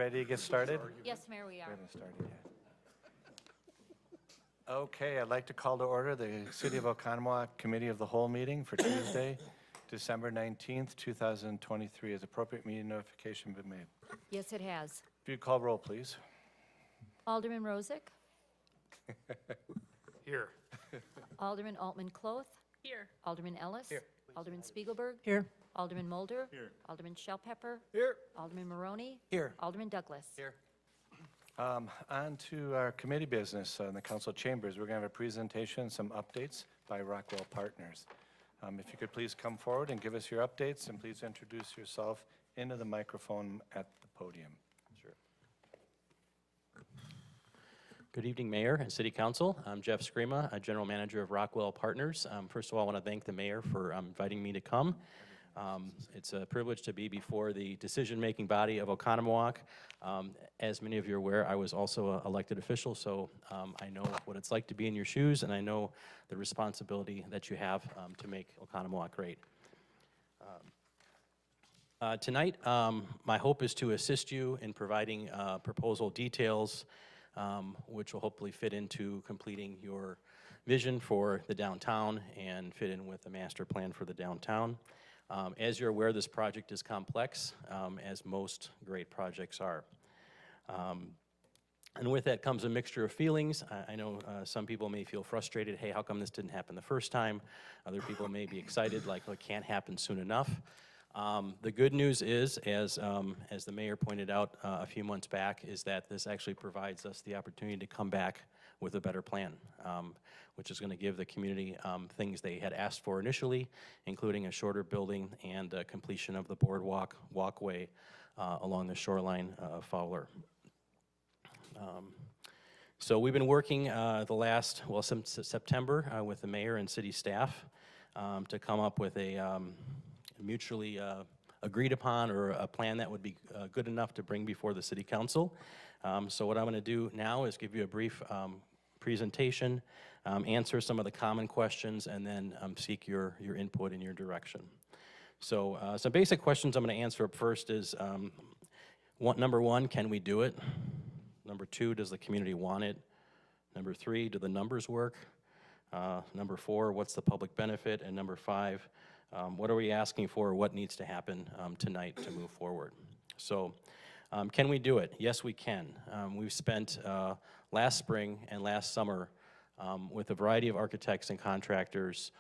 ready to get started? Yes, Mayor, we We are. haven't started yet. Okay, I'd like to call to order the City of Oconomowoc Committee of the Whole meeting for Tuesday, December 19th, 2023. Has appropriate meeting notification been made? Yes, it has. If you could call roll, please. Alderman Rozak, Here. Alderman Altman-Kloth, Here. Alderman Ellis. Here. Alderman Spiegelberg. Here. Alderman Mulder. Here. Alderman Shellpepper. Here. Alderman Maroney. Here. Alderman Douglas. Here. On to our committee business in the council chambers. We're going to have a presentation, some updates by Rockwell Partners. If you could please come forward and give us your updates, and please introduce yourself into the microphone at the podium. Sure. Good evening, Mayor and City Council. I'm Jeff Screama, a General Manager of Rockwell Partners. First of all, I want to thank the Mayor for inviting me to come. It's a privilege to be before the decision-making body of Oconomowoc. As many of you are aware, I was also an elected official, so I know what it's like to be in your shoes, and I know the responsibility that you have to make Oconomowoc great. Tonight, my hope is to assist you in providing proposal details, which will hopefully fit into completing your vision for the downtown and fit in with the master plan for the downtown. As you're aware, this project is complex, as most great projects are. And with that comes a mixture of feelings. I know some people may feel frustrated, hey, how come this didn't happen the first time? Other people may be excited, like, well, it can't happen soon enough. The good news is, as the mayor pointed out a few months back, is that this actually provides us the opportunity to come back with a better plan, which is going to give the community things they had asked for initially, including a shorter building and completion of the boardwalk walkway along the shoreline of Fowler. So we've been working since September with the mayor and city staff to come up with a mutually agreed upon or a plan that would be good enough to bring before the city council. So what I'm going to do now is give you a brief presentation, answer some of the common questions, and then seek your input and your direction. So some basic questions I'm going to answer up first is, number one, can we do it? Number two, does the community want it? Number three, do the numbers work? Number four, what's the public benefit? And number five, what are we asking for? What needs to happen tonight to move forward? So can we do it? Yes, we can. We've spent last spring and last summer with a variety of architects and contractors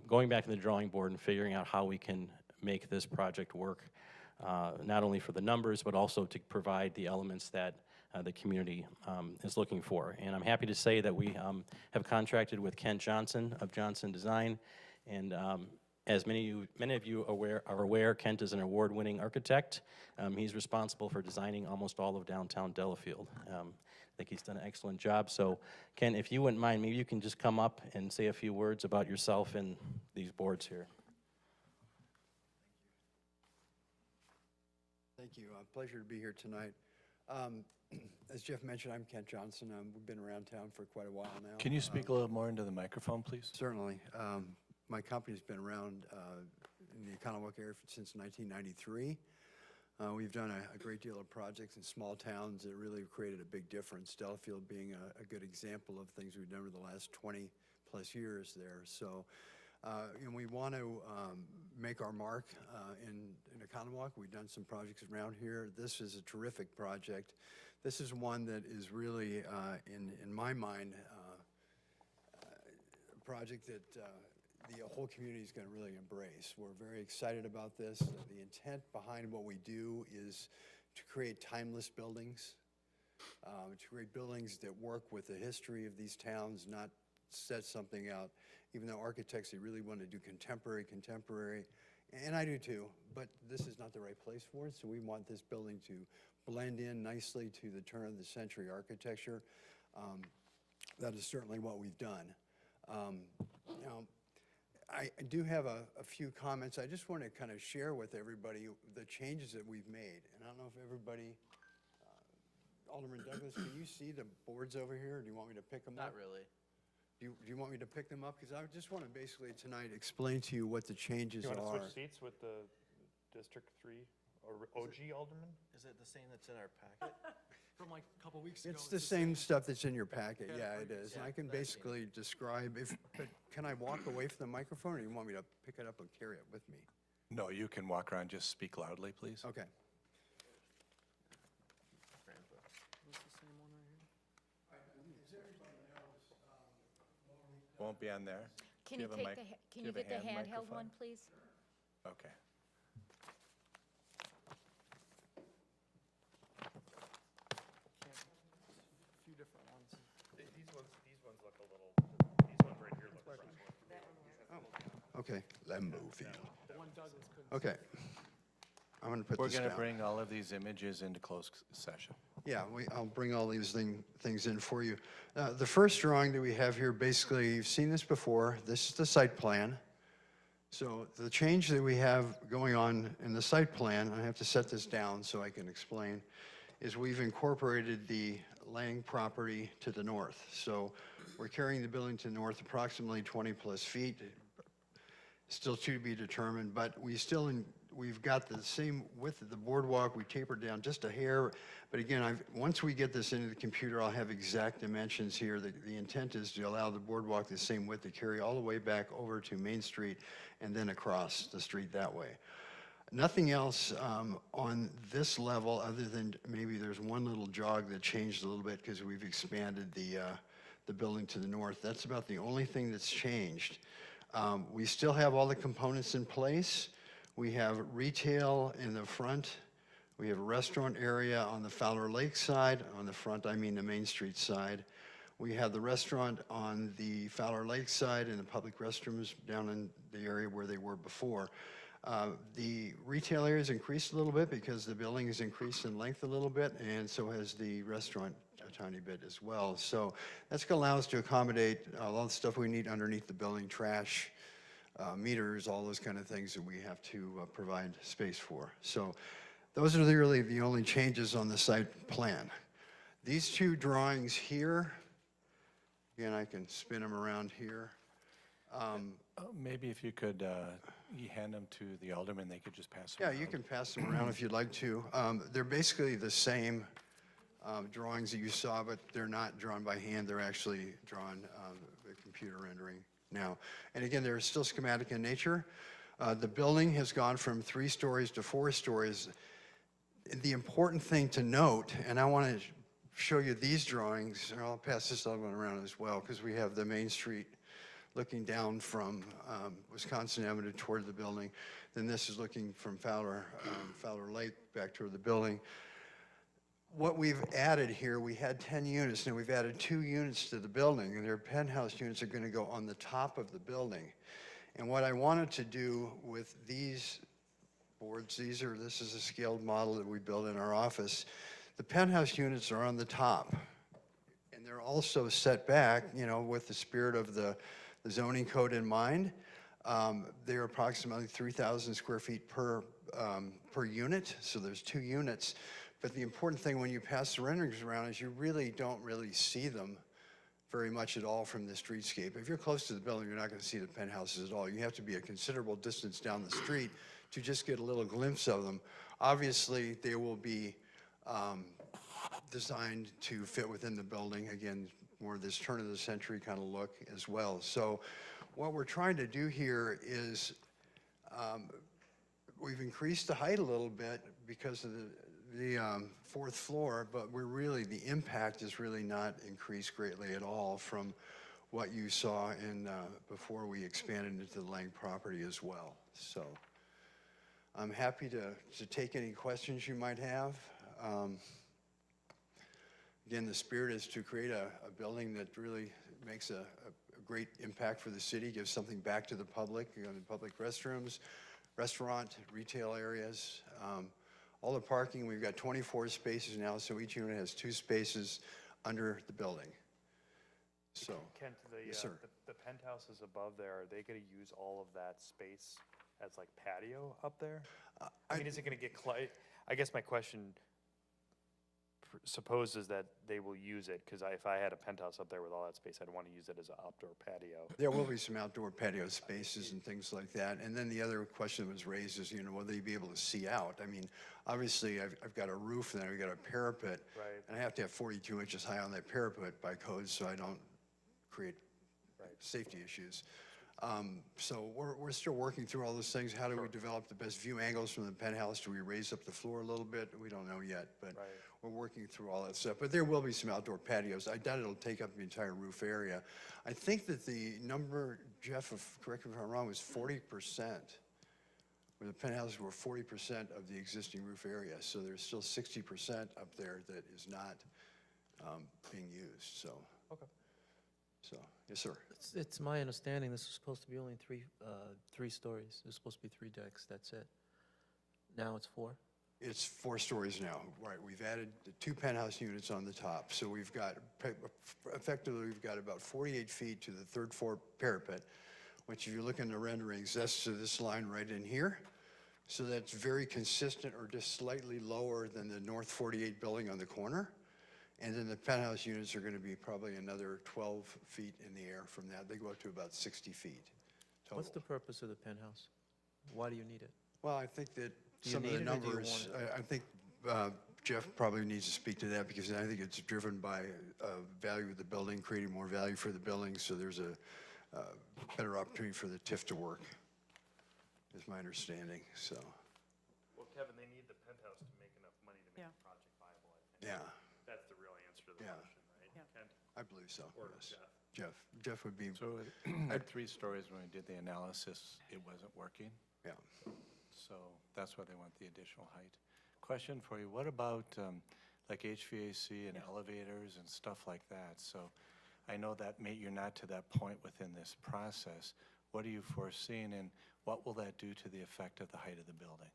going back to the drawing board and figuring out how we can make this project work, not only for the numbers, but also to provide the elements that the community is looking for. And I'm happy to say that we have contracted with Kent Johnson of Johnson Design, and as many of you are aware, Kent is an award-winning architect. He's responsible for designing almost all of downtown Delafield. I think he's done an excellent job. So, Ken, if you wouldn't mind, maybe you can just come up and say a few words about yourself and these boards here. Thank you. Pleasure to be here tonight. As Jeff mentioned, I'm Kent Johnson. We've been around town for quite a while now. Can you speak a little more into the microphone, please? Certainly. My company's been around in the Oconomowoc area since 1993. We've done a great deal of projects in small towns that really have created a big difference, Delafield being a good example of things we've done over the last 20 plus years there. So, and we want to make our mark in Oconomowoc. We've done some projects around here. This is a terrific project. This is one that is really, in my mind, a project that the whole community is going to really embrace. We're very excited about this. The intent behind what we do is to create timeless buildings, to create buildings that work with the history of these towns, not set something out. Even though architects, they really want to do contemporary, and I do too, but this is not the right place for it, so we want this building to blend in nicely to the turn of the century architecture. That is certainly what we've done. Now, I do have a few comments. I just want to kind of share with everybody the changes that we've made. And I don't know if everybody, Alderman Douglas, can you see the boards over here? Or do you want me to pick them up? Not really. Do you want me to pick them up? Because I just want to basically tonight explain to you what the changes are. You want to switch seats with the District 3 OG Alderman? Is it the same that's in our packet? From like a couple weeks ago. It's the same stuff that's in your packet, yeah, it is. And I can basically describe, but can I walk away from the microphone, or you want me to pick it up and carry it with me? No, you can walk around, just speak loudly, please. Okay. Won't be on there? Can Do you have a take mic- the, do can you you have a get the hand handheld microphone? one, please? Okay. A few different ones. These ones look a little, these ones right here look fresh. Okay, Lambeau Field. One Douglas couldn't. Okay. I'm going to put We're this going to down. bring all of these images into closed session. Yeah, I'll bring all these things in for you. The first drawing that we have here, basically, you've seen this before. This is the site plan. So the change that we have going on in the site plan, I have to set this down so I can explain, is we've incorporated the Lang property to the north. So we're carrying the building to the north approximately 20-plus feet. Still to be determined, but we've got the same width of the boardwalk. We tapered down just a hair, but again, once we get this into the computer, I'll have exact dimensions here. The intent is to allow the boardwalk the same width to carry all the way back over to Main Street and then across the street that way. Nothing else on this level other than maybe there's one little jog that changed a little bit because we've expanded the building to the north. That's about the only thing that's changed. We still have all the components in place. We have retail in the front. We have a restaurant area on the Fowler Lake side. On the front, I mean the Main Street side. We have the restaurant on the Fowler Lake side and the public restrooms down in the area where they were before. The retail area has increased a little bit because the building has increased in length a little bit, and so has the restaurant a tiny bit as well. So that's going to allow us to accommodate a lot of stuff we need underneath the building, trash, meters, all those kind of things that we have to provide space for. So those are really the only changes on the site plan. These two drawings here, again, I can spin them around here. Maybe if you could you hand them to the alderman, they could just pass them Yeah, around. you can pass them around if you'd like to. They're basically the same drawings that you saw, but they're not drawn by hand. They're actually drawn with computer rendering now. And again, they're still schematic in nature. The building has gone from 3 stories to 4 stories. The important thing to note, and I want to show you these drawings, and I'll pass this other one around as well, because we have the Main Street looking down from Wisconsin Avenue toward the building. Then this is looking from Fowler Lake back toward the building. What we've added here, we had 10 units, now we've added 2 units to the building, and their penthouse units are going to go on the top of the building. And what I wanted to do with these boards, this is a scaled model that we built in our office. The penthouse units are on the top, and they're also set back, you know, with the spirit of the zoning code in mind. They're approximately 3,000 square feet per unit, so there's 2 units. But the important thing when you pass the renderings around is you really don't see them very much at all from the streetscape. If you're close to the building, you're not going to see the penthouses at all. You have to be a considerable distance down the street to just get a little glimpse of them. Obviously, they will be designed to fit within the building. Again, more this turn of the century kind of look as well. So what we're trying to do here is we've increased the height a little bit because of the 4th floor, but the impact is really not increased greatly at all from what you saw before we expanded into the Lang property as well. So I'm happy to take any questions you might have. Again, the spirit is to create a building that really makes a great impact for the city, gives something back to the public, you know, the public restrooms, restaurant, retail areas. All the parking, we've got 24 spaces now, so each unit has 2 spaces under the building. So, Kent, yes, sir. the penthouses above there, are they going to use all of that space as like patio up there? I mean, is it going to get I guess my question, suppose is that they will use it, because if I had a penthouse up there with all that space, I'd want to use it as an outdoor patio. There will be some outdoor patio spaces and things like that. And then the other question that was raised is, will they be able to see out? I mean, obviously, I've got a roof and then I've got a parapet. Right. And I have to have 42 inches high on that parapet by code so I don't create safety issues. So we're still working through all those things. How do we develop the best view angles from the penthouse? Do we raise up the floor a little bit? We don't know yet, but we're working through all that stuff. But there will be some outdoor patios. I doubt it'll take up the entire roof area. I think that the number, Jeff, correct me if I'm wrong, was 40%. Where the penthouses were 40% of the existing roof area. So there's still 60% up there that is not being used, so. Okay. So, yes, sir. It's my understanding this is supposed to be only three stories. There's supposed to be 3 decks, that's it. Now it's 4? It's 4 stories now, right. We've added the 2 penthouse units on the top. So we've got, effectively, we've got about 48 feet to the 3rd floor parapet, which if you look in the renderings, that's to this line right in here. So that's very consistent or just slightly lower than the North 48 building on the corner. And then the penthouse units are going to be probably another 12 feet in the air from that. They go up to about 60 feet total. What's the purpose of the penthouse? Why do you need it? Well, I think that Do you some of the need it or do you numbers, want I think Jeff probably needs to speak to that because I think it's driven by value of the building, creating more value for the building, so there's a better opportunity for the TIF to work, is my understanding, so, Well, Kevin, they need the penthouse to make enough money to make the project viable, I think. yeah, That's the real answer to the Yeah. question, right? Yeah. Kent? I believe so, Or yes. Jeff? Jeff would be, So at 3 stories, when we did the analysis, it wasn't working. yeah. So that's why they want the additional height. Question for you, what about like HVAC and elevators and stuff like that? So I know that you're not to that point within this process. What are you foreseeing and what will that do to the effect of the height of the building?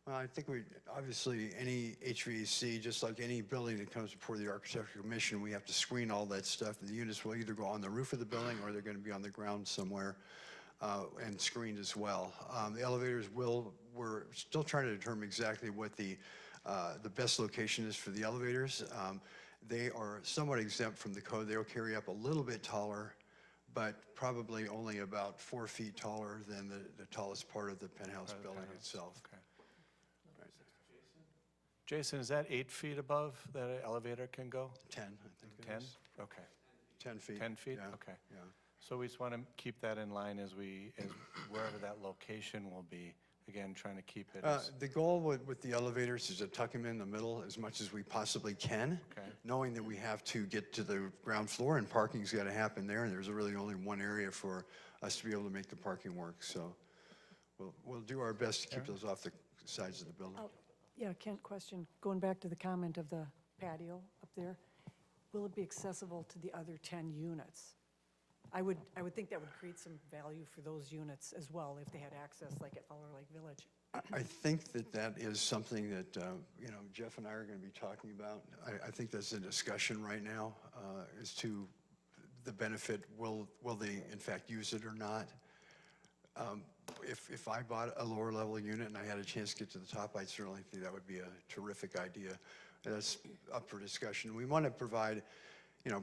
Well, I think obviously, any HVAC, just like any building that comes before the Architectural Commission, we have to screen all that stuff. The units will either go on the roof of the building or they're going to be on the ground somewhere and screened as well. The elevators we're still trying to determine exactly what the best location is for the elevators. They are somewhat exempt from the code. They'll carry up a little bit taller, but probably only about 4 feet taller than the tallest part of the penthouse building itself. Okay. Jason, is that 8 feet above that an elevator can go? 10, I think it 10? is. Okay. 10 feet. 10 feet? Yeah, Okay. yeah. So we just want to keep that in line as wherever that location will be, again, trying to keep it as, The goal with the elevators is to tuck them in the middle as much as we possibly can, Okay. knowing that we have to get to the ground floor and parking's got to happen there, and there's really only one area for us to be able to make the parking work. So we'll do our best to keep those off the sides of the building. Yeah, Kent, question. Going back to the comment of the patio up there, will it be accessible to the other 10 units? I would think that would create some value for those units as well if they had access like at Fowler Lake Village. I think that is something that, Jeff and I are going to be talking about. I think that's a discussion right now as to the benefit. Will they in fact use it or not? If I bought a lower level unit and I had a chance to get to the top, I certainly think that would be a terrific idea. That's up for discussion. We want to provide,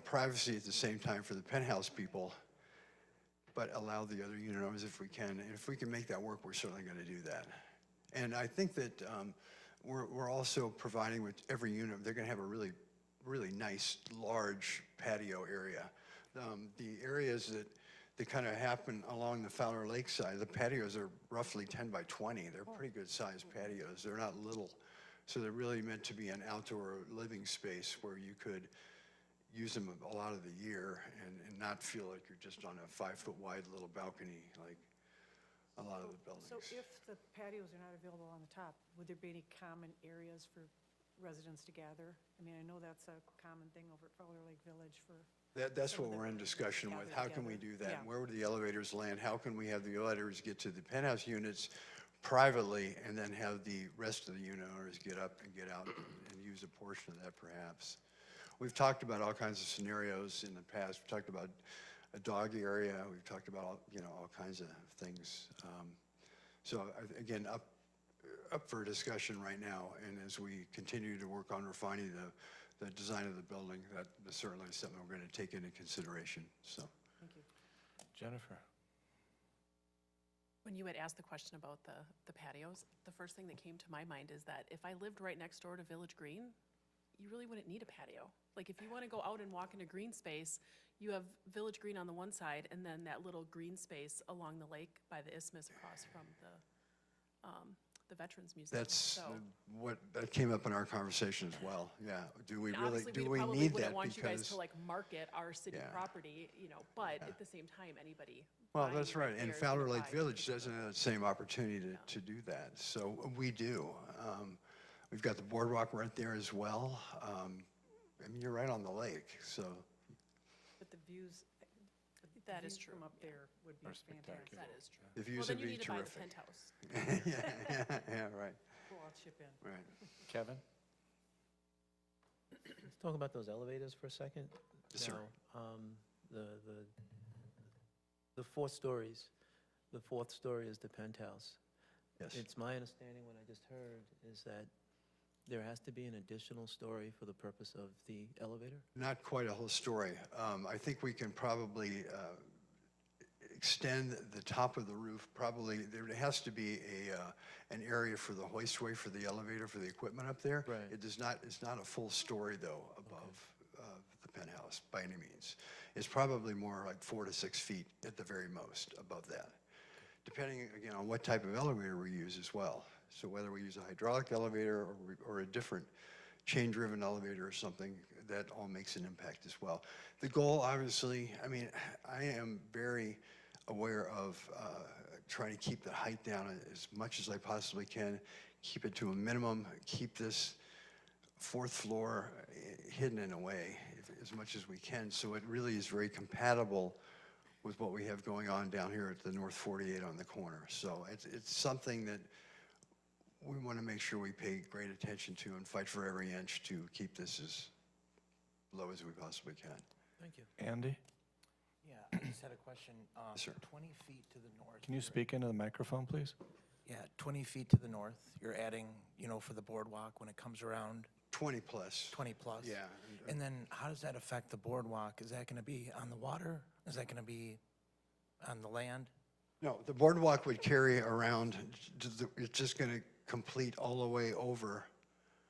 privacy at the same time for the penthouse people, but allow the other unit owners if we can. And if we can make that work, we're certainly going to do that. And I think that we're also providing with every unit, they're going to have a really, really nice, large patio area. The areas that kind of happen along the Fowler Lake side, the patios are roughly 10 by 20. They're pretty good sized patios. They're not little. So they're really meant to be an outdoor living space where you could use them a lot of the year and not feel like you're just on a 5-foot wide little balcony like a lot of the buildings. So if the patios are not available on the top, would there be any common areas for residents to gather? I mean, I know that's a common thing over at Fowler Lake Village for, That's what we're in discussion with. How can we do that? Yeah. Where would the elevators land? How can we have the elevators get to the penthouse units privately and then have the rest of the unit owners get up and get out and use a portion of that perhaps? We've talked about all kinds of scenarios in the past. We've talked about a dog area. We've talked about all kinds of things. So again, up for discussion right now. And as we continue to work on refining the design of the building, that is certainly something we're going to take into consideration, so. Thank you. Jennifer? When you had asked the question about the patios, the first thing that came to my mind is that if I lived right next door to Village Green, you really wouldn't need a patio. Like, if you want to go out and walk into green space, you have Village Green on the one side, and then that little green space along the lake by the isthmus across from the Veterans Museum. That's So, that came up in our conversation as well, yeah. Do we and really, obviously, do we we probably need wouldn't that? want you guys Because, to like market our city Yeah. property, you know, but at the same time, anybody well, buying that's right right, and there is Fowler gonna Lake buy Village cheaper. doesn't have the same opportunity to do that, so we do. We've got the boardwalk right there as well. I mean, you're right on the lake, so. But the views, That is views true, from up yeah. there would be Are fantastic. spectacular. That is true. The Well, views then would you be need to buy the terrific. penthouse. Yeah, right, We'll all chip in. right. Kevin? Let's talk about those elevators for a second. Yes, sir. Now, the 4 stories, the 4th story is the penthouse. Yes. It's my understanding, what I just heard, is that there has to be an additional story for the purpose of the elevator? Not quite a whole story. I think we can probably extend the top of the roof, probably, there has to be an area for the hoistway for the elevator, for the equipment up there. Right. It's not a full story, though, above the penthouse, by any means. It's probably more like 4 to 6 feet at the very most above that, depending, again, on what type of elevator we use as well. So whether we use a hydraulic elevator or a different chain-driven elevator or something, that all makes an impact as well. The goal, obviously, I mean, I am very aware of trying to keep the height down as much as I possibly can, keep it to a minimum, keep this 4th floor hidden in a way as much as we can, so it really is very compatible with what we have going on down here at the North 48 on the corner. So it's something that we want to make sure we pay great attention to and fight for every inch to keep this as low as we possibly can. Thank you. Andy? Yeah, I just had a question. Yes, sir. 20 feet to the north. Can you you're- speak into the microphone, please? Yeah, 20 feet to the north, you're adding, you know, for the boardwalk when it comes around, 20 plus. 20 plus. Yeah. And then how does that affect the boardwalk? Is that going to be on the water? Is that going to be on the land? No, the boardwalk would carry around, it's just going to complete all the way over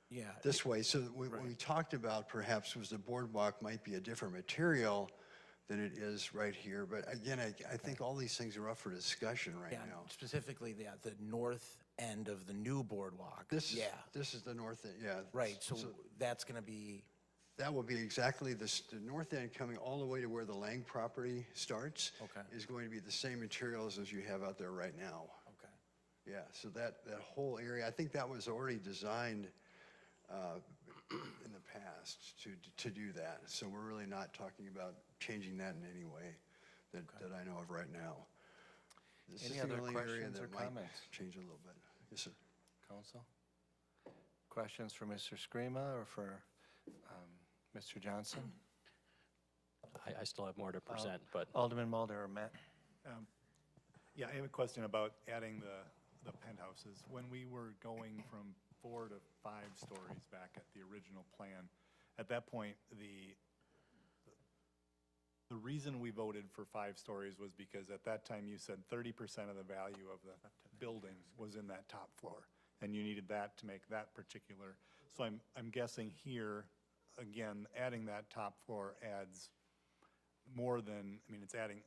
Yeah. this way. So what we talked about perhaps was the boardwalk might be a different material than it is right here. But again, I think all these things are up for discussion right Yeah, now. specifically the north end of the new boardwalk. Yeah, This is the north end, yeah. right, so that's going to be, That will be exactly the north end coming all the way to where the Lang property starts. Okay. Is going to be the same materials as you have out there right now. okay. Yeah, so that whole area, I think that was already designed in the past to do that. So we're really not talking about changing that in any way that I know of right now. This Any is the other only area questions or that might comments? change a little bit. Yes, sir. Council? Questions for Mr. Screama or for Mr. Johnson? I still have more to present, but Alderman Mulder or Matt? Yeah, I have a question about adding the penthouses. When we were going from 4 to 5 stories back at the original plan, at that point, the reason we voted for 5 stories was because at that time you said 30% of the value of the building was in that top floor, and you needed that to make that particular. So I'm guessing here, again, adding that top floor adds more than, I mean, it's adding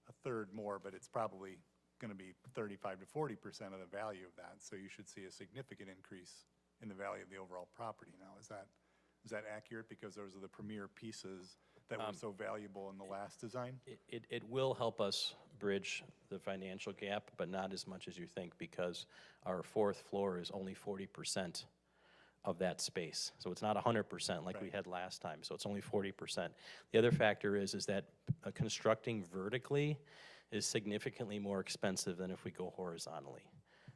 a third more, but it's probably going to be 35 to 40% of the value of that. So you should see a significant increase in the value of the overall property now. Is that accurate? Because those are the premier pieces that were so valuable in the last design? it will help us bridge the financial gap, but not as much as you think, because our 4th floor is only 40% of that space. So it's not 100% like we Right. had last time, so it's only 40%. The other factor is that constructing vertically is significantly more expensive than if we go horizontally.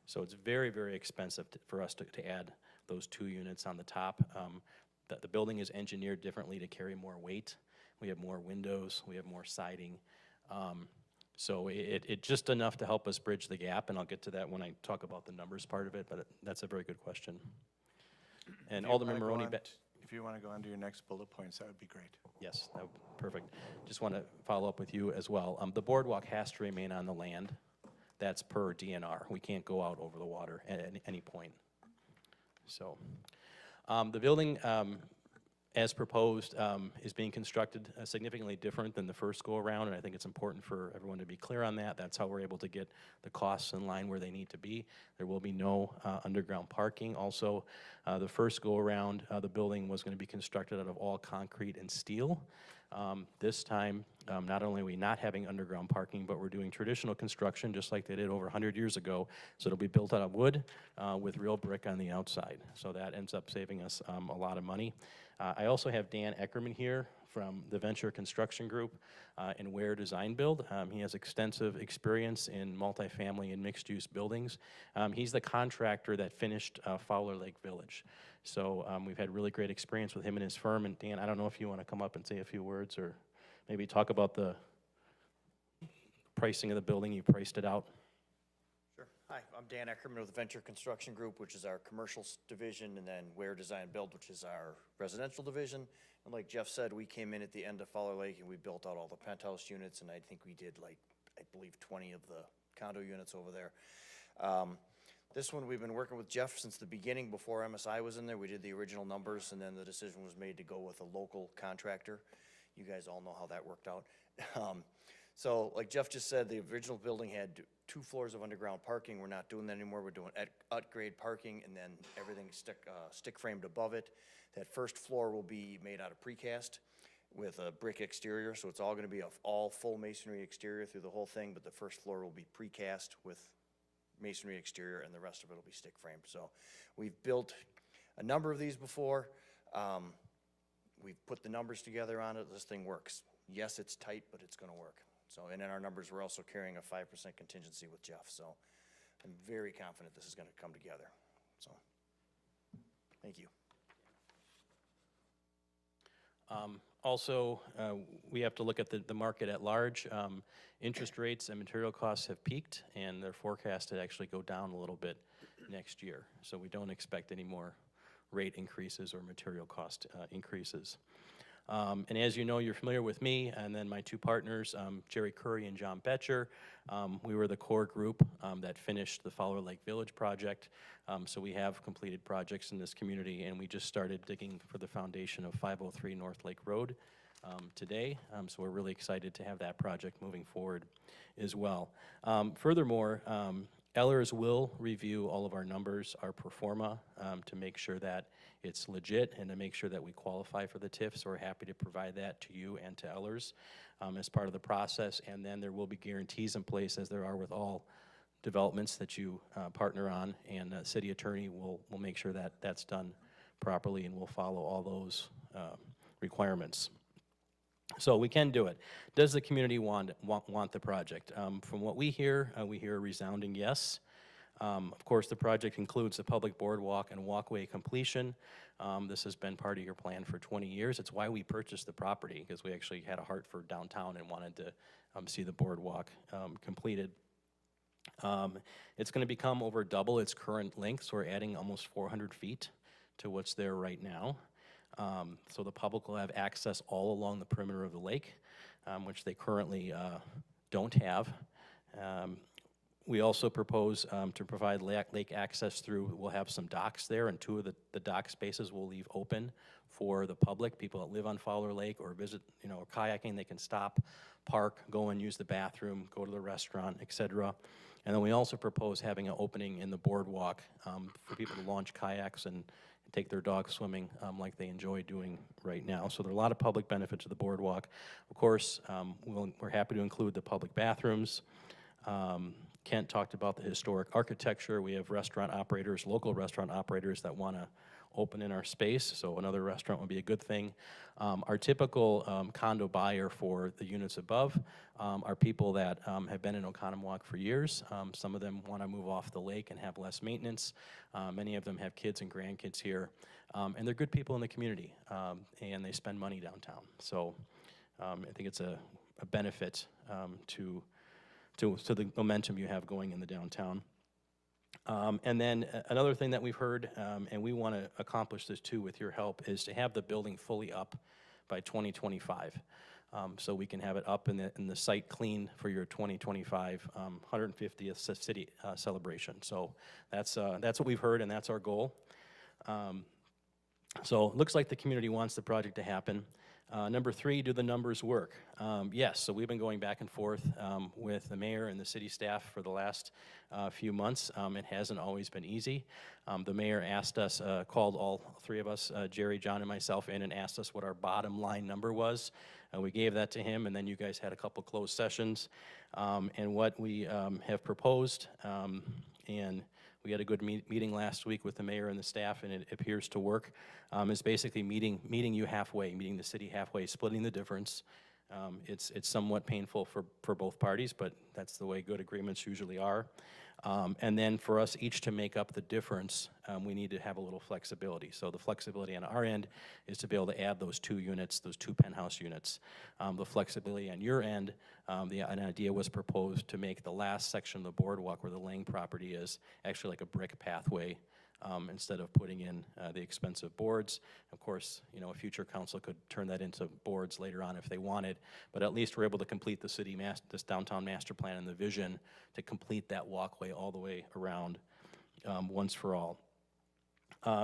So it's very, very expensive for us to add those 2 units on the top. The building is engineered differently to carry more weight. We have more windows, we have more siding. So it just enough to help us bridge the gap, and I'll get to that when I talk about the numbers part of it, but that's a very good question. And If you Alderman wanna go Maroney, on if you want to go on to your next bullet points, that would be great. yes, that would be perfect. Just want to follow up with you as well. The boardwalk has to remain on the land. That's per DNR. We can't go out over the water at any point. So, the building, as proposed, is being constructed significantly different than the first go-around, and I think it's important for everyone to be clear on that. That's how we're able to get the costs in line where they need to be. There will be no underground parking. Also, the first go-around, the building was going to be constructed out of all concrete and steel. This time, not only are we not having underground parking, but we're doing traditional construction, just like they did over 100 years ago. So it'll be built out of wood with real brick on the outside. So that ends up saving us a lot of money. I also have Dan Eckerman here from the Venture Construction Group in Ware Design Build. He has extensive experience in multifamily and mixed-use buildings. He's the contractor that finished Fowler Lake Village. So we've had really great experience with him and his firm. And Dan, I don't know if you want to come up and say a few words or maybe talk about the pricing of the building. You priced it out. Sure. Hi, I'm Dan Eckerman with Venture Construction Group, which is our commercial division, and then Ware Design Build, which is our residential division. And like Jeff said, we came in at the end of Fowler Lake and we built out all the penthouse units, and I think we did like, I believe 20 of the condo units over there. This one, we've been working with Jeff since the beginning. Before MSI was in there, we did the original numbers, and then the decision was made to go with a local contractor. You guys all know how that worked out. So like Jeff just said, the original building had 2 floors of underground parking. We're not doing that anymore. We're doing at-grade parking, and then everything stick framed above it. That first floor will be made out of precast with a brick exterior, so it's all gonna be all full masonry exterior through the whole thing, but the first floor will be precast with masonry exterior, and the rest of it will be stick framed. So we've built a number of these before. We've put the numbers together on it. This thing works. Yes, it's tight, but it's gonna work. So, and in our numbers, we're also carrying a 5% contingency with Jeff. So I'm very confident this is gonna come together. So, thank you. Also, we have to look at the market at large. Interest rates and material costs have peaked, and they're forecast to actually go down a little bit next year. So we don't expect any more rate increases or material cost increases. And as you know, you're familiar with me, and then my 2 partners, Jerry Curry and John Betcher. We were the core group that finished the Fowler Lake Village project. So we have completed projects in this community, and we just started digging for the foundation of 503 North Lake Road today. So we're really excited to have that project moving forward as well. Furthermore, Ellers will review all of our numbers, our pro forma, to make sure that it's legit and to make sure that we qualify for the TIF. So we're happy to provide that to you and to Ellers as part of the process. And then there will be guarantees in place, as there are with all developments that you partner on. And the city attorney will make sure that that's done properly, and we'll follow all those requirements. So we can do it. Does the community want the project? From what we hear a resounding yes. Of course, the project includes the public boardwalk and walkway completion. This has been part of your plan for 20 years. It's why we purchased the property, because we actually had a heart for downtown and wanted to see the boardwalk completed. It's going to become over double its current length, so we're adding almost 400 feet to what's there right now. So the public will have access all along the perimeter of the lake, which they currently don't have. We also propose to provide lake access through, we'll have some docks there, and 2 of the dock spaces we'll leave open for the public. People that live on Fowler Lake or visit, kayaking, they can stop, park, go and use the bathroom, go to the restaurant, etc. And then we also propose having an opening in the boardwalk for people to launch kayaks and take their dogs swimming like they enjoy doing right now. So there are a lot of public benefits to the boardwalk. Of course, we're happy to include the public bathrooms. Kent talked about the historic architecture. We have restaurant operators, local restaurant operators that want to open in our space, so another restaurant would be a good thing. Our typical condo buyer for the units above are people that have been in Oconomowoc for years. Some of them want to move off the lake and have less maintenance. Many of them have kids and grandkids here. And they're good people in the community, and they spend money downtown. So I think it's a benefit to the momentum you have going in the downtown. And then another thing that we've heard, and we want to accomplish this too with your help, is to have the building fully up by 2025. So we can have it up and the site clean for your 2025 150th city celebration. So that's what we've heard, and that's our goal. So it looks like the community wants the project to happen. Number 3, do the numbers work? Yes, so we've been going back and forth with the mayor and the city staff for the last few months. It hasn't always been easy. The mayor asked us, called all 3 of us, Jerry, John, and myself in, and asked us what our bottom line number was. We gave that to him, and then you guys had a couple closed sessions. And what we have proposed, and we had a good meeting last week with the mayor and the staff, and it appears to work, is basically meeting you halfway, meeting the city halfway, splitting the difference. It's somewhat painful for both parties, but that's the way good agreements usually are. And then for us each to make up the difference, we need to have a little flexibility. So the flexibility on our end is to be able to add those 2 units, those 2 penthouse units. The flexibility on your end, an idea was proposed to make the last section of the boardwalk where the Lang property is actually like a brick pathway, instead of putting in the expensive boards. Of course, you know, a future council could turn that into boards later on if they wanted, but at least we're able to complete the this downtown master plan and the vision to complete that walkway all the way around once for all.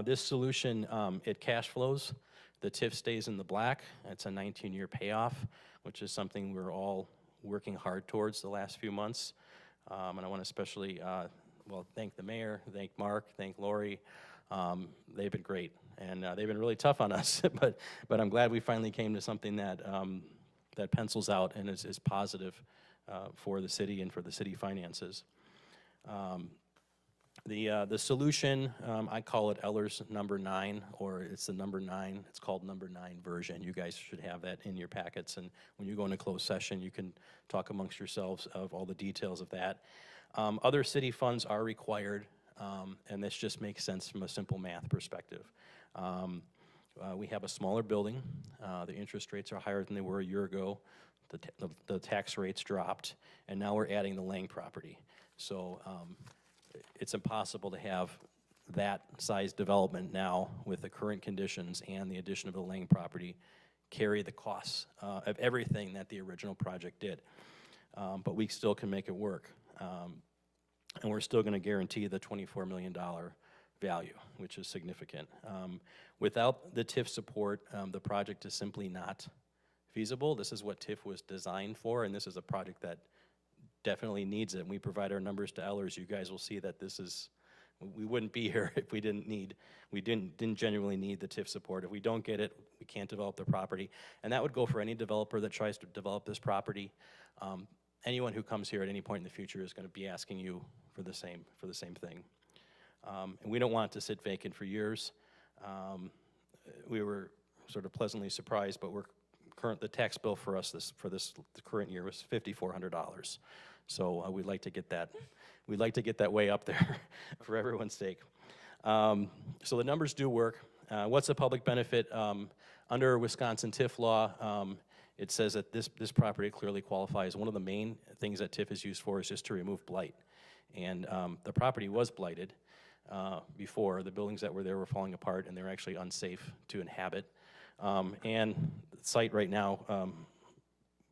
This solution, it cash flows. The TIF stays in the black. It's a 19-year payoff, which is something we're all working hard towards the last few months. And I want to especially thank the mayor, thank Mark, thank Lori. They've been great, and they've been really tough on us, but I'm glad we finally came to something that that pencils out and is positive for the city and for the city finances. The solution, I call it Eller's number 9, or it's the number 9. It's called number 9 version. You guys should have that in your packets, and when you go into closed session, you can talk amongst yourselves of all the details of that. Other city funds are required, and this just makes sense from a simple math perspective. We have a smaller building. The interest rates are higher than they were a year ago. The tax rates dropped, and now we're adding the Lang property. So it's impossible to have that size development now with the current conditions and the addition of the Lang property carry the costs of everything that the original project did. But we still can make it work. And we're still going to guarantee the $24 million value, which is significant. Without the TIF support, the project is simply not feasible. This is what TIF was designed for, and this is a project that definitely needs it. And we provide our numbers to Ellers. You guys will see that this is, we wouldn't be here if we didn't genuinely need the TIF support. If we don't get it, we can't develop the property. And that would go for any developer that tries to develop this property. Anyone who comes here at any point in the future is going to be asking you for the same thing. And we don't want it to sit vacant for years. We were sort of pleasantly surprised, but the tax bill for us the current year was $5,400. So we'd like to get that way up there for everyone's sake. So the numbers do work. What's the public benefit? Under Wisconsin TIF law, it says that this property clearly qualifies. One of the main things that TIF is used for is just to remove blight. And the property was blighted before. The buildings that were there were falling apart, and they're actually unsafe to inhabit. And the site right now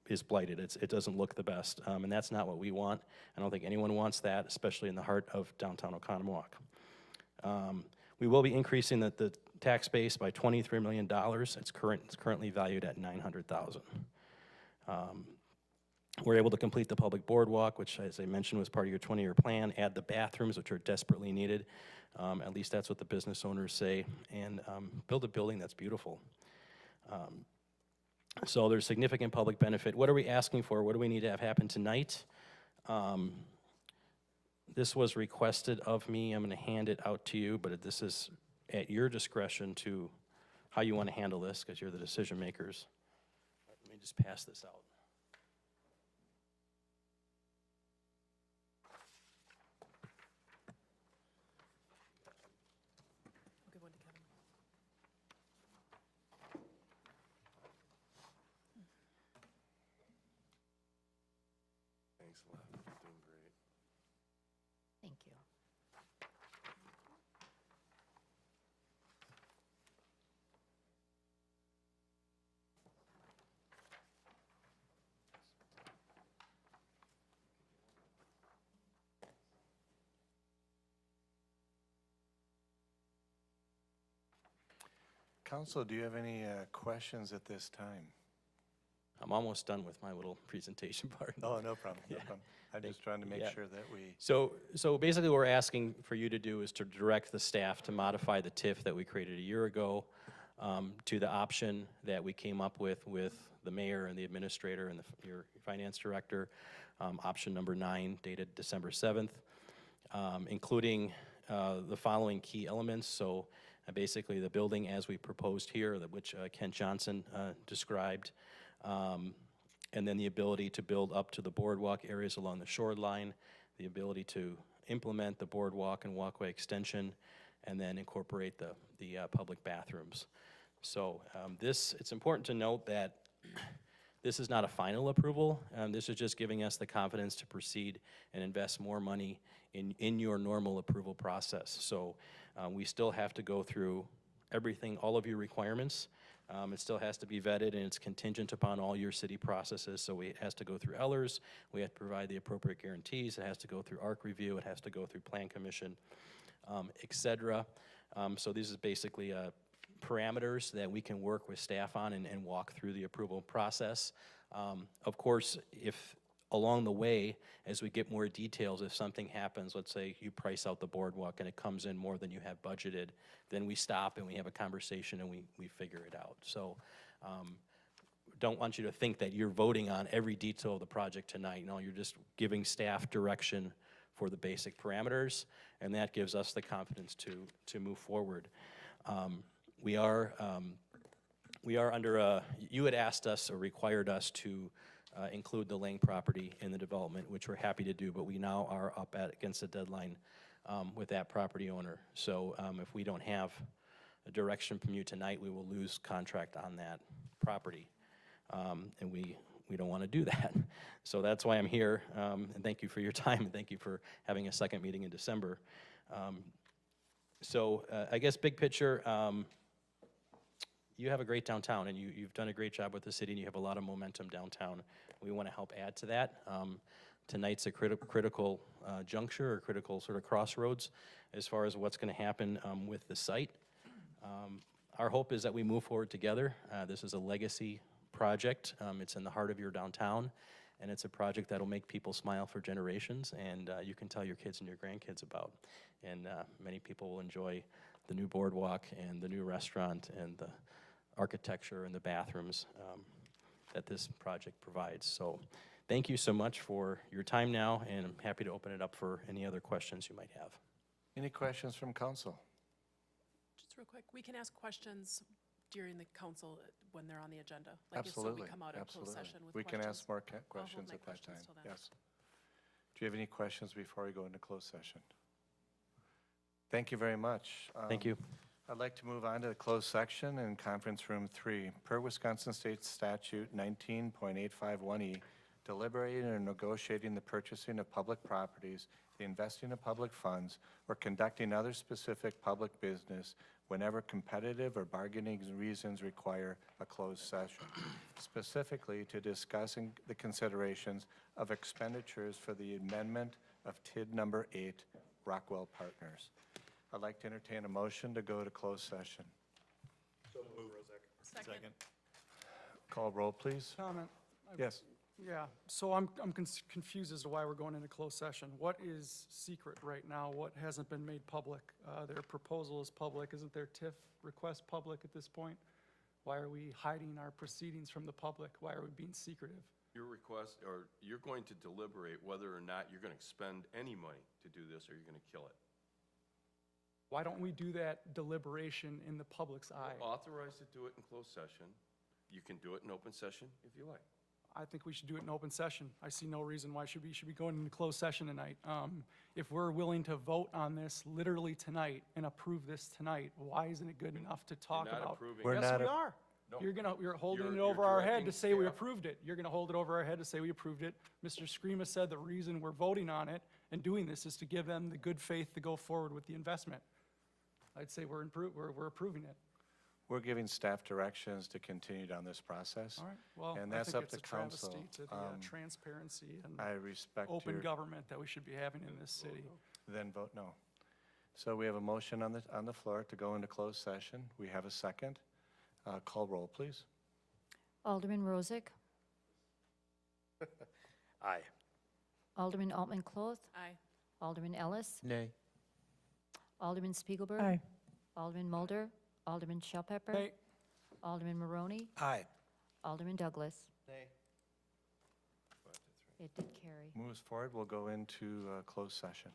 is blighted. It doesn't look the best, and that's not what we want. I don't think anyone wants that, especially in the heart of downtown Oconomowoc. We will be increasing the tax base by $23 million. It's currently valued at $900,000. We're able to complete the public boardwalk, which, as I mentioned, was part of your 20-year plan, add the bathrooms, which are desperately needed. At least that's what the business owners say, and build a building that's beautiful. So there's significant public benefit. What are we asking for? What do we need to have happen tonight? This was requested of me. I'm going to hand it out to you, but this is at your discretion to how you want to handle this, because you're the decision makers. Let me just pass this out. Good one to Kevin. Thanks a lot. You're doing great. Thank you. Council, do you have any questions at this time? I'm almost done with my little presentation part. Oh, no problem, no Yeah. problem. I'm just trying to make Yeah. sure that we, So basically what we're asking for you to do is to direct the staff to modify the TIF that we created a year ago to the option that we came up with the mayor and the administrator and your finance director, option number 9 dated December 7th, including the following key elements. So basically the building as we proposed here, which Kent Johnson described, and then the ability to build up to the boardwalk areas along the shoreline, the ability to implement the boardwalk and walkway extension, and then incorporate the public bathrooms. So it's important to note that this is not a final approval. This is just giving us the confidence to proceed and invest more money in your normal approval process. So we still have to go through everything, all of your requirements. It still has to be vetted, and it's contingent upon all your city processes. So it has to go through Ellers. We have to provide the appropriate guarantees. It has to go through ARC review. It has to go through Plan Commission, et cetera. So these is basically parameters that we can work with staff on and walk through the approval process. Of course, if along the way, as we get more details, if something happens, let's say you price out the boardwalk and it comes in more than you have budgeted, then we stop and we have a conversation and we figure it out. So don't want you to think that you're voting on every detail of the project tonight. No, you're just giving staff direction for the basic parameters, and that gives us the confidence to move forward. We are under you had asked us or required us to include the Lang property in the development, which we're happy to do, but we now are up against a deadline with that property owner. So if we don't have a direction from you tonight, we will lose contract on that property, and we don't want to do that. So that's why I'm here, and thank you for your time, and thank you for having a second meeting in December. So I guess big picture, you have a great downtown, and you've done a great job with the city, and you have a lot of momentum downtown. We want to help add to that. Tonight's a critical juncture, or critical sort of crossroads as far as what's going to happen with the site. Our hope is that we move forward together. This is a legacy project. It's in the heart of your downtown, and it's a project that'll make people smile for generations, and you can tell your kids and your grandkids about. And many people will enjoy the new boardwalk and the new restaurant and the architecture and the bathrooms that this project provides. So thank you so much for your time now, and I'm happy to open it up for any other questions you might have. any questions from council? Just real quick, we can ask questions during the council when they're on the agenda. Like if so Absolutely, we come out of closed absolutely. session with We can questions. ask more hold questions my at that questions time, till then. yes. Do you have any questions before we go into closed session? Thank you very much. Thank you. I'd like to move on to the closed section in conference room 3. Per Wisconsin State Statute 19.851E, deliberating or negotiating the purchasing of public properties, the investing of public funds, or conducting other specific public business whenever competitive or bargaining reasons require a closed session, specifically to discussing the considerations of expenditures for the amendment of TID number 8, Rockwell Partners. I'd like to entertain a motion to go to closed session. Second. Call roll, please. Comment? Yes. Yeah, so I'm confused as to why we're going into closed session. What is secret right now? What hasn't been made public? Their proposal is public. Isn't their TIF request public at this point? Why are we hiding our proceedings from the public? Why are we being secretive? Your request, or you're going to deliberate whether or not you're going to expend any money to do this, or you're going to kill it. Why don't we do that deliberation in the public's eye? Authorized to do it in closed session. You can do it in open session if you like. I think we should do it in open session. I see no reason why we should be going into closed session tonight. If we're willing to vote on this literally tonight and approve this tonight, why isn't it good enough to talk You're not about? approving. We're Yes, not we a- are. No. You're holding it You're over our head to directing say we staff. approved it. You're gonna hold it over our head to say we approved it. Mr. Screama said the reason we're voting on it and doing this is to give them the good faith to go forward with the investment. I'd say we're approving it. We're giving staff directions to continue down this process. All right, well, And I that's think up it's to a travesty council. to the transparency and I respect open your, government that we should be having in this city. then vote no. So we have a motion on the floor to go into closed session. We have a second. Call roll, please. Alderman Rozak, Aye. Alderman Altman-Cloth, Aye. Alderman Ellis, Nay. Alderman Spiegelberg. Aye. Alderman Mulder, Alderman Shellpepper. Hey, Alderman Maroney, Aye. Alderman Douglas. Nay. It did carry. Moves forward, we'll go into closed session.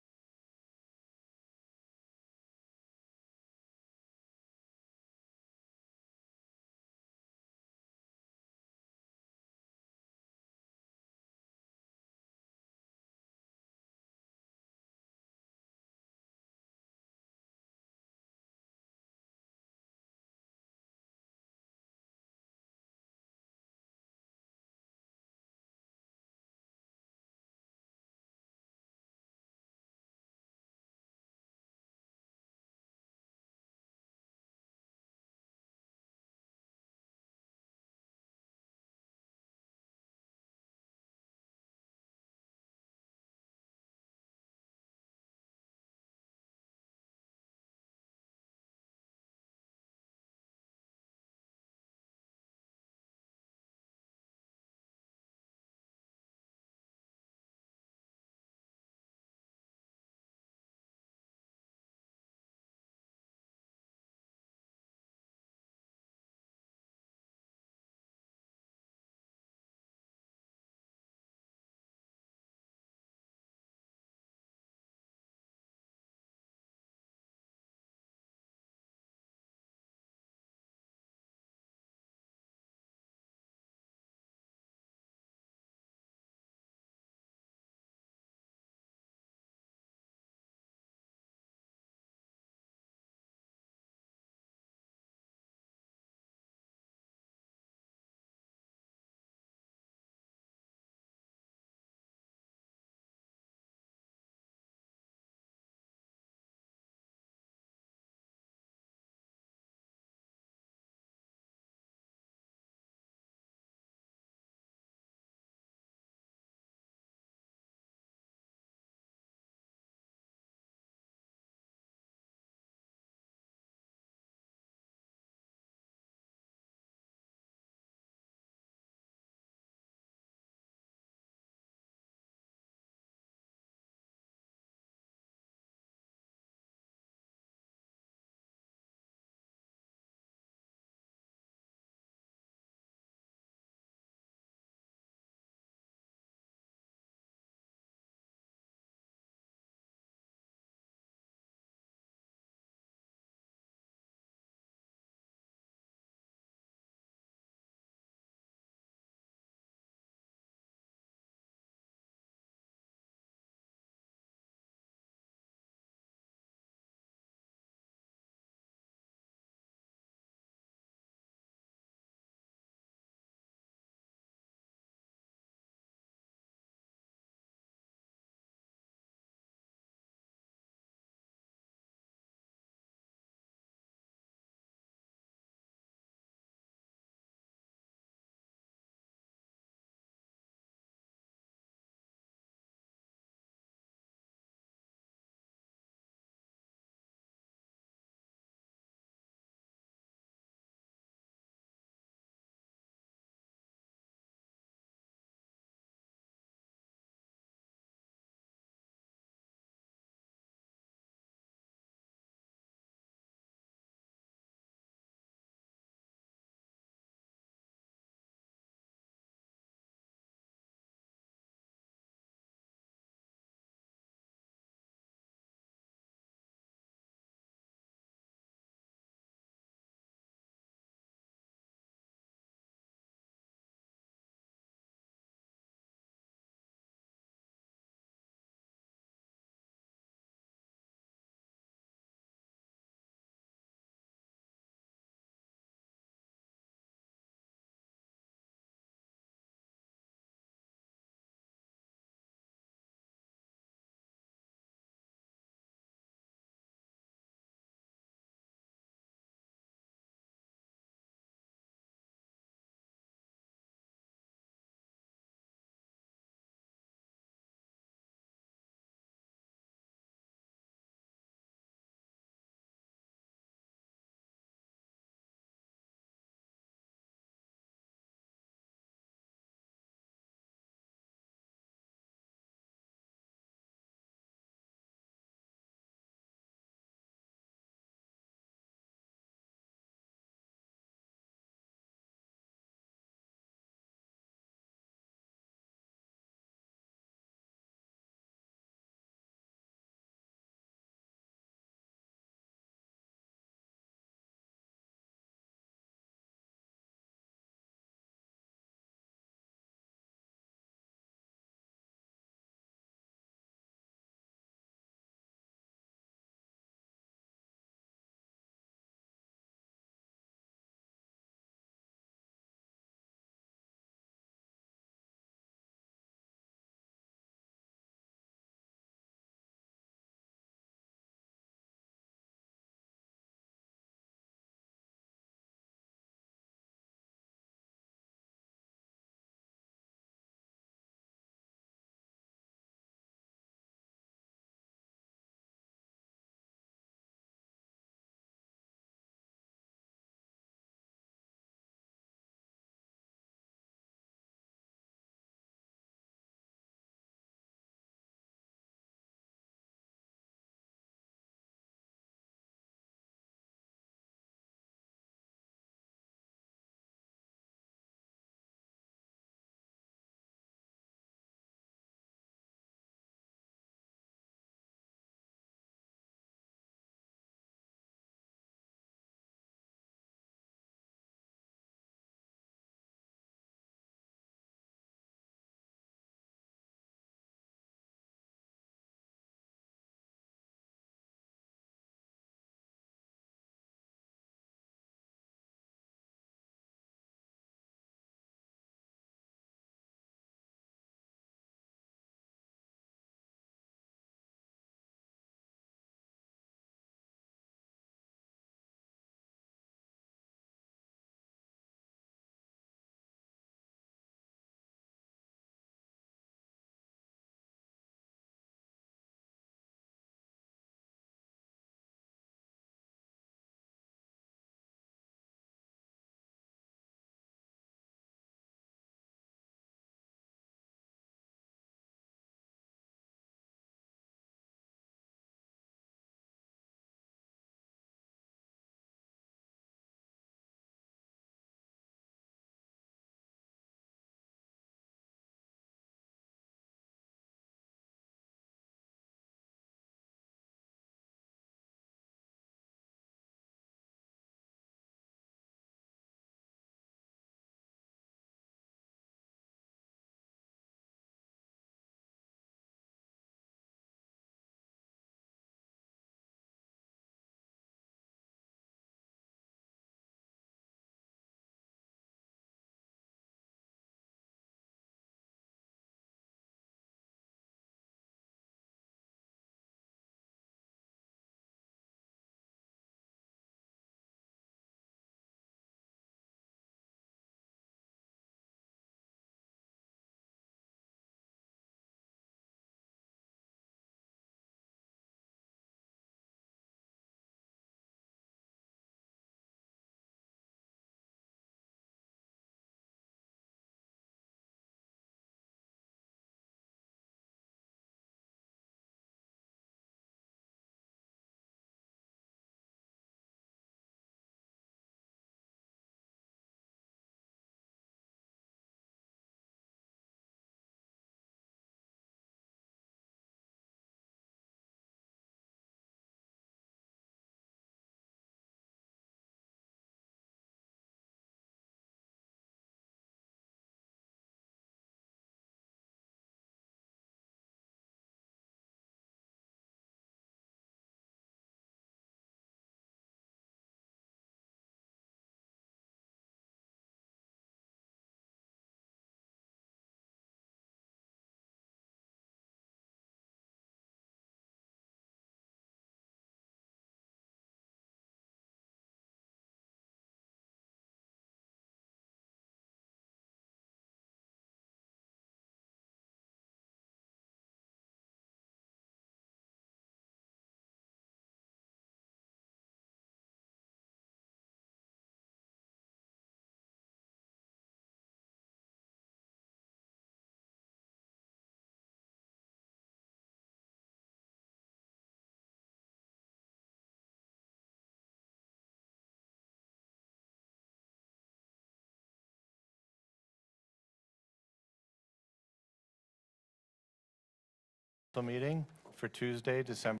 council meeting for Tuesday, December.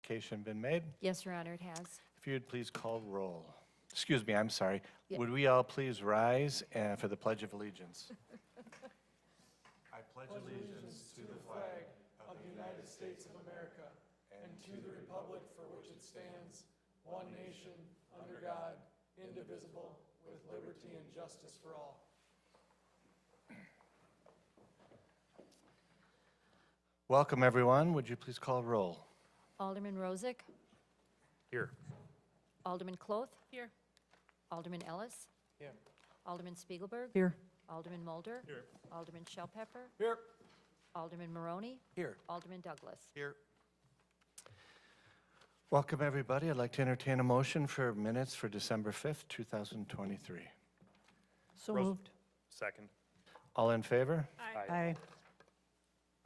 Application been made? Yes, Your Honor, it has. If you'd please call roll. Excuse me, I'm sorry. Yeah. Would we all please rise for the Pledge of Allegiance? I pledge allegiance to the flag of the United States of America and to the republic for which it stands, one nation, under God, indivisible, with liberty and justice for all. Welcome, everyone. Would you please call roll? Alderman Rozak? Here. Alderman Cloth? Here. Alderman Ellis? Here. Alderman Spiegelberg? Here. Alderman Mulder? Here. Alderman Shellpepper? Here. Alderman Maroney? Here. Alderman Douglas? Here. Welcome, everybody. I'd like to entertain a motion for minutes for December 5th, 2023. So Rose- moved. Second. All in favor? Aye.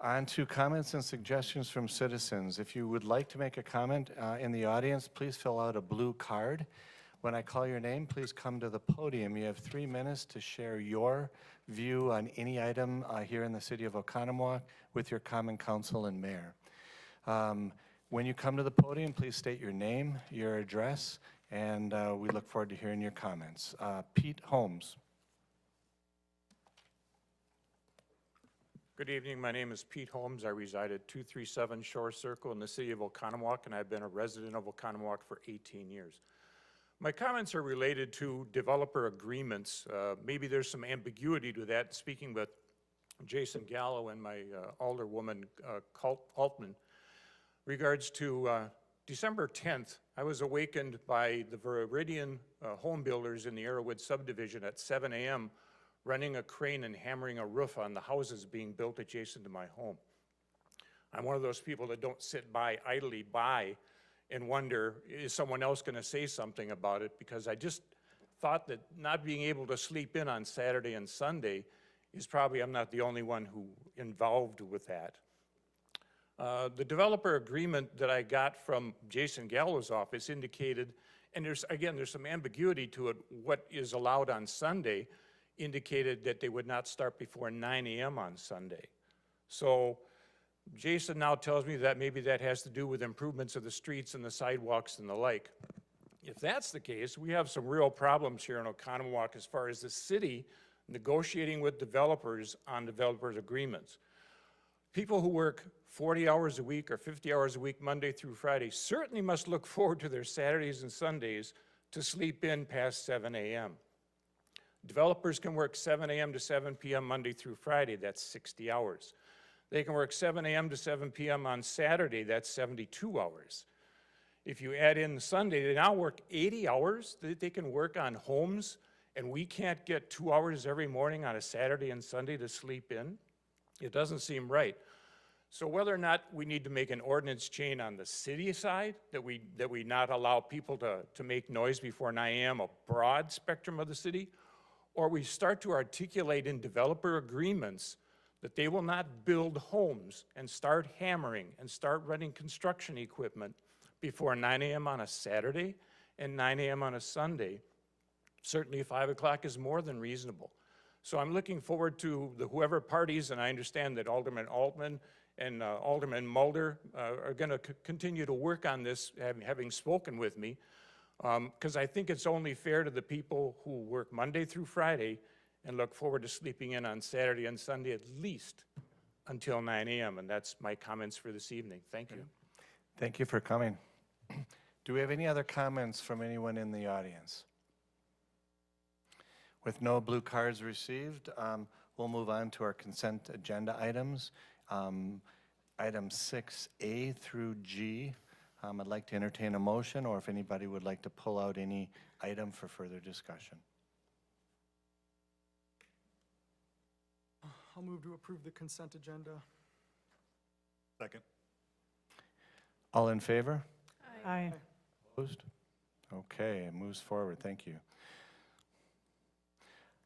On to comments and suggestions from citizens. If you would like to make a comment in the audience, please fill out a blue card. When I call your name, please come to the podium. You have 3 minutes to share your view on any item here in the city of Oconomowoc with your common council and mayor. When you come to the podium, please state your name, your address, and we look forward to hearing your comments. Pete Holmes. Good evening. My name is Pete Holmes. I reside at 237 Shore Circle in the city of Oconomowoc, and I've been a resident of Oconomowoc for 18 years. My comments are related to developer agreements. Maybe there's some ambiguity to that. Speaking with Jason Gallo and my alderwoman Altman, regards to December 10th, I was awakened by the Viridian home builders in the Arrowwood subdivision at 7 a.m. running a crane and hammering a roof on the houses being built adjacent to my home. I'm one of those people that don't sit idly by and wonder, is someone else going to say something about it? Because I just thought that not being able to sleep in on Saturday and Sunday is probably, I'm not the only one who involved with that. The developer agreement that I got from Jason Gallo's office indicated, and there's some ambiguity to it, what is allowed on Sunday, indicated that they would not start before 9 a.m. on Sunday. So Jason now tells me that maybe that has to do with improvements of the streets and the sidewalks and the like. If that's the case, we have some real problems here in Oconomowoc as far as the city negotiating with developers on developers agreements. People who work 40 hours a week or 50 hours a week, Monday through Friday, certainly must look forward to their Saturdays and Sundays to sleep in past 7 a.m. Developers can work 7 a.m. to 7 p.m. Monday through Friday, that's 60 hours. They can work 7 a.m. to 7 p.m. on Saturday, that's 72 hours. If you add in Sunday, they now work 80 hours that they can work on homes, and we can't get 2 hours every morning on a Saturday and Sunday to sleep in. It doesn't seem right. So whether or not we need to make an ordinance change on the city side, that we not allow people to make noise before 9 a.m., a broad spectrum of the city, or we start to articulate in developer agreements that they will not build homes and start hammering and start running construction equipment before 9 a.m. on a Saturday and 9 a.m. on a Sunday. Certainly 5 o'clock is more than reasonable. So I'm looking forward to whoever parties, and I understand that Alderman Altman and Alderman Mulder are going to continue to work on this, having spoken with me, because I think it's only fair to the people who work Monday through Friday and look forward to sleeping in on Saturday and Sunday at least until 9 a.m. And that's my comments for this evening. Thank you. Thank you for coming. Do we have any other comments from anyone in the audience? With no blue cards received, we'll move on to our consent agenda items. Items 6A through G. I'd like to entertain a motion, or if anybody would like to pull out any item for further discussion. I'll move to approve the consent agenda. Second. All in favor? Aye. Opposed? Okay, it moves forward. Thank you.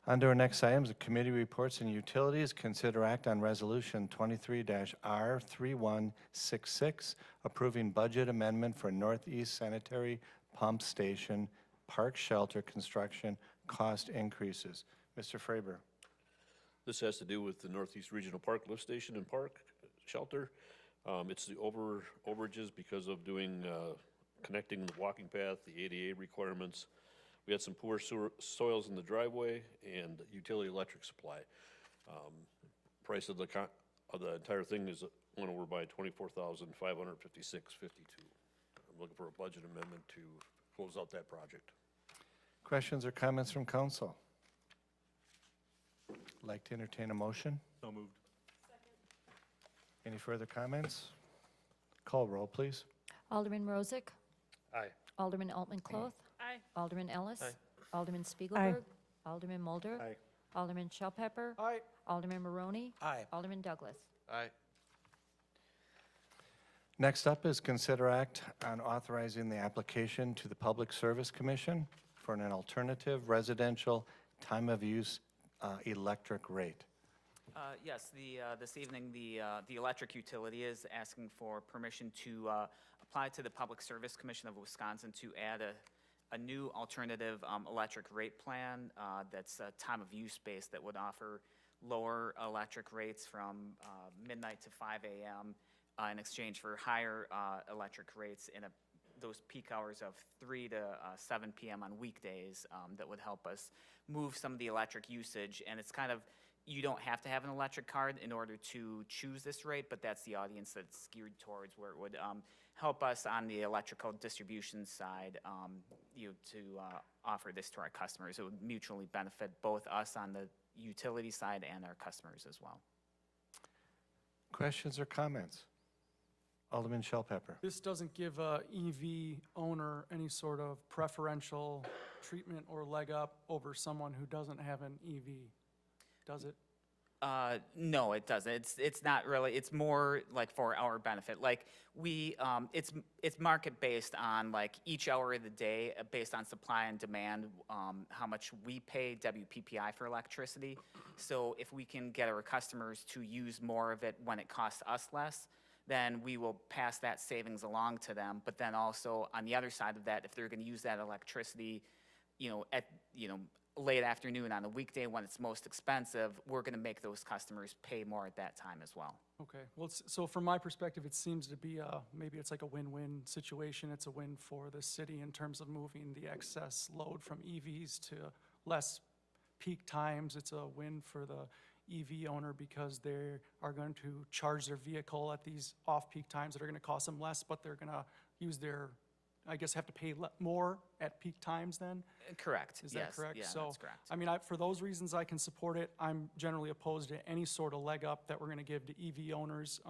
On to our next items, the committee reports and utilities. Consider act on resolution 23-R3166, approving budget amendment for Northeast Sanitary Pump Station Park Shelter construction cost increases. Mr. Fraber. This has to do with the Northeast Regional Park Lift Station and Park Shelter. It's the overages because of doing, connecting the walking path, the ADA requirements. We had some poor soils in the driveway and utility electric supply. Price of the entire thing went over by $24,556.52. I'm looking for a budget amendment to close out that project. Questions or comments from council? Like to entertain a motion? So moved. Any further comments? Call roll, please. Alderman Rozak? Aye. Alderman Altman-Cloth? Aye. Alderman Ellis? Aye. Alderman Spiegelberg? Alderman Mulder? Aye. Alderman Shell Pepper? Aye. Alderman Maroney? Aye. Alderman Douglas? Aye. Next up is consider act on authorizing the application to the Public Service Commission for an alternative residential time of use electric rate. Yes, this evening, the electric utility is asking for permission to apply to the Public Service Commission of Wisconsin to add a new alternative electric rate plan that's time of use based that would offer lower electric rates from midnight to 5 a.m. In exchange for higher electric rates in those peak hours of 3 to 7 p.m. on weekdays that would help us move some of the electric usage. And it's kind of, you don't have to have an electric card in order to choose this rate, but that's the audience that's geared towards where it would help us on the electrical distribution side to offer this to our customers. It would mutually benefit both us on the utility side and our customers as well. Questions or comments? Alderman Shell Pepper. This doesn't give a EV owner any sort of preferential treatment or leg up over someone who doesn't have an EV, does it? No, it doesn't. It's not really. It's more like for our benefit. Like it's market based on like each hour of the day, based on supply and demand, how much we pay WPPI for electricity. So if we can get our customers to use more of it when it costs us less, then we will pass that savings along to them. But then also on the other side of that, if they're going to use that electricity, at late afternoon on a weekday when it's most expensive, we're going to make those customers pay more at that time as well. Okay, well, so from my perspective, it seems to be maybe it's like a win-win situation. It's a win for the city in terms of moving the excess load from EVs to less peak times. It's a win for the EV owner because they are going to charge their vehicle at these off-peak times that are going to cost them less, but they're going to use their, I guess, have to pay more at peak times then? Correct. Is that correct? Yeah, So, that's correct. I mean, for those reasons, I can support it. I'm generally opposed to any sort of leg up that we're going to give to EV owners.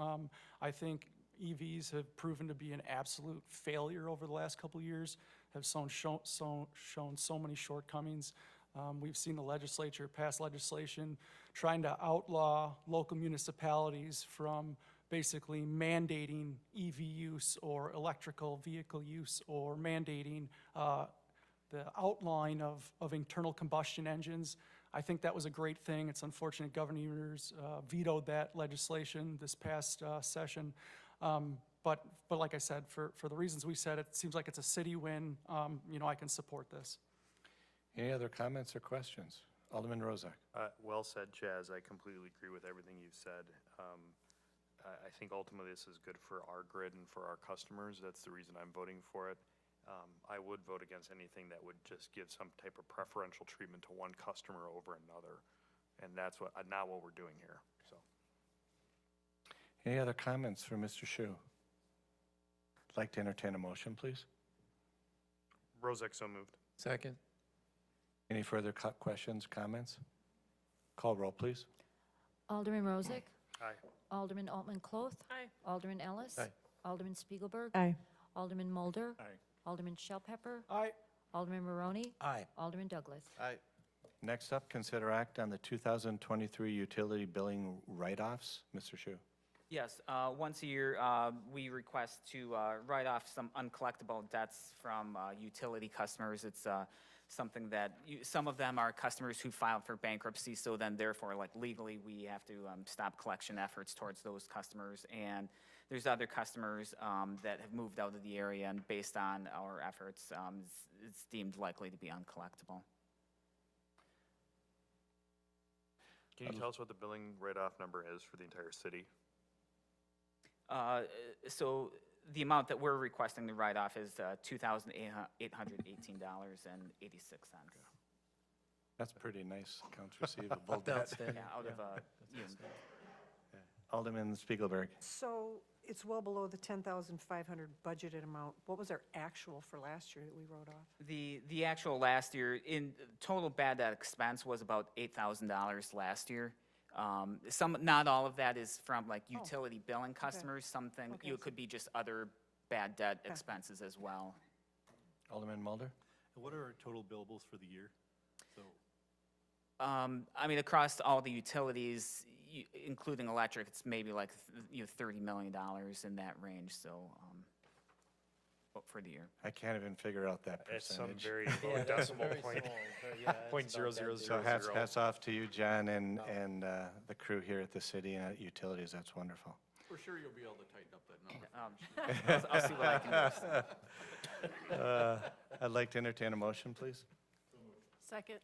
I think EVs have proven to be an absolute failure over the last couple of years, have shown so many shortcomings. We've seen the legislature pass legislation trying to outlaw local municipalities from basically mandating EV use or electrical vehicle use or mandating the outlawing of internal combustion engines. I think that was a great thing. It's unfortunate Governor Evers vetoed that legislation this past session. But like I said, for the reasons we said, it seems like it's a city win. I can support this. Any other comments or questions? Alderman Rozak. Well said, Chaz. I completely agree with everything you've said. I think ultimately this is good for our grid and for our customers. That's the reason I'm voting for it. I would vote against anything that would just give some type of preferential treatment to one customer over another. And that's not what we're doing here, so. Any other comments for Mr. Shu? I'd like to entertain a motion, please. Rozak, so moved. Second. Any further questions, comments? Call roll, please. Alderman Rozak? Aye. Alderman Altman-Cloth? Aye. Alderman Ellis? Aye. Alderman Spiegelberg? Aye. Alderman Mulder? Aye. Alderman Shell Pepper? Aye. Alderman Maroney? Aye. Alderman Douglas? Aye. Next up, consider act on the 2023 utility billing write-offs. Mr. Shu. Yes, once a year, we request to write off some uncollectible debts from utility customers. It's something that some of them are customers who filed for bankruptcy, so then therefore, like legally, we have to stop collection efforts towards those customers. And there's other customers that have moved out of the area, and based on our efforts, it's deemed likely to be uncollectible. Can you tell us what the billing write-off number is for the entire city? So the amount that we're requesting to write off is $2,818.86. That's pretty nice accounts receivable debt. Outstanding. Yeah, out of, Alderman Spiegelberg. So it's well below the 10,500 budgeted amount. What was our actual for last year that we wrote off? the actual last year, in total bad debt expense was about $8,000 last year. Not all of that is from like utility billing customers, something, Okay. it could be just other bad debt expenses as well. Alderman Mulder? What are our total billables for the year? So, I mean, across all the utilities, including electric, it's maybe like, $30 million in that range, so, for the year. I can't even figure out that It's some percentage. very low decimal point. Point zero zero So zero hats, zero. hats off to you, John, and the crew here at the city and at Utilities. That's wonderful. For sure you'll be able to tighten up that number. I'll see what I can do. I'd like to entertain a motion, please. Second.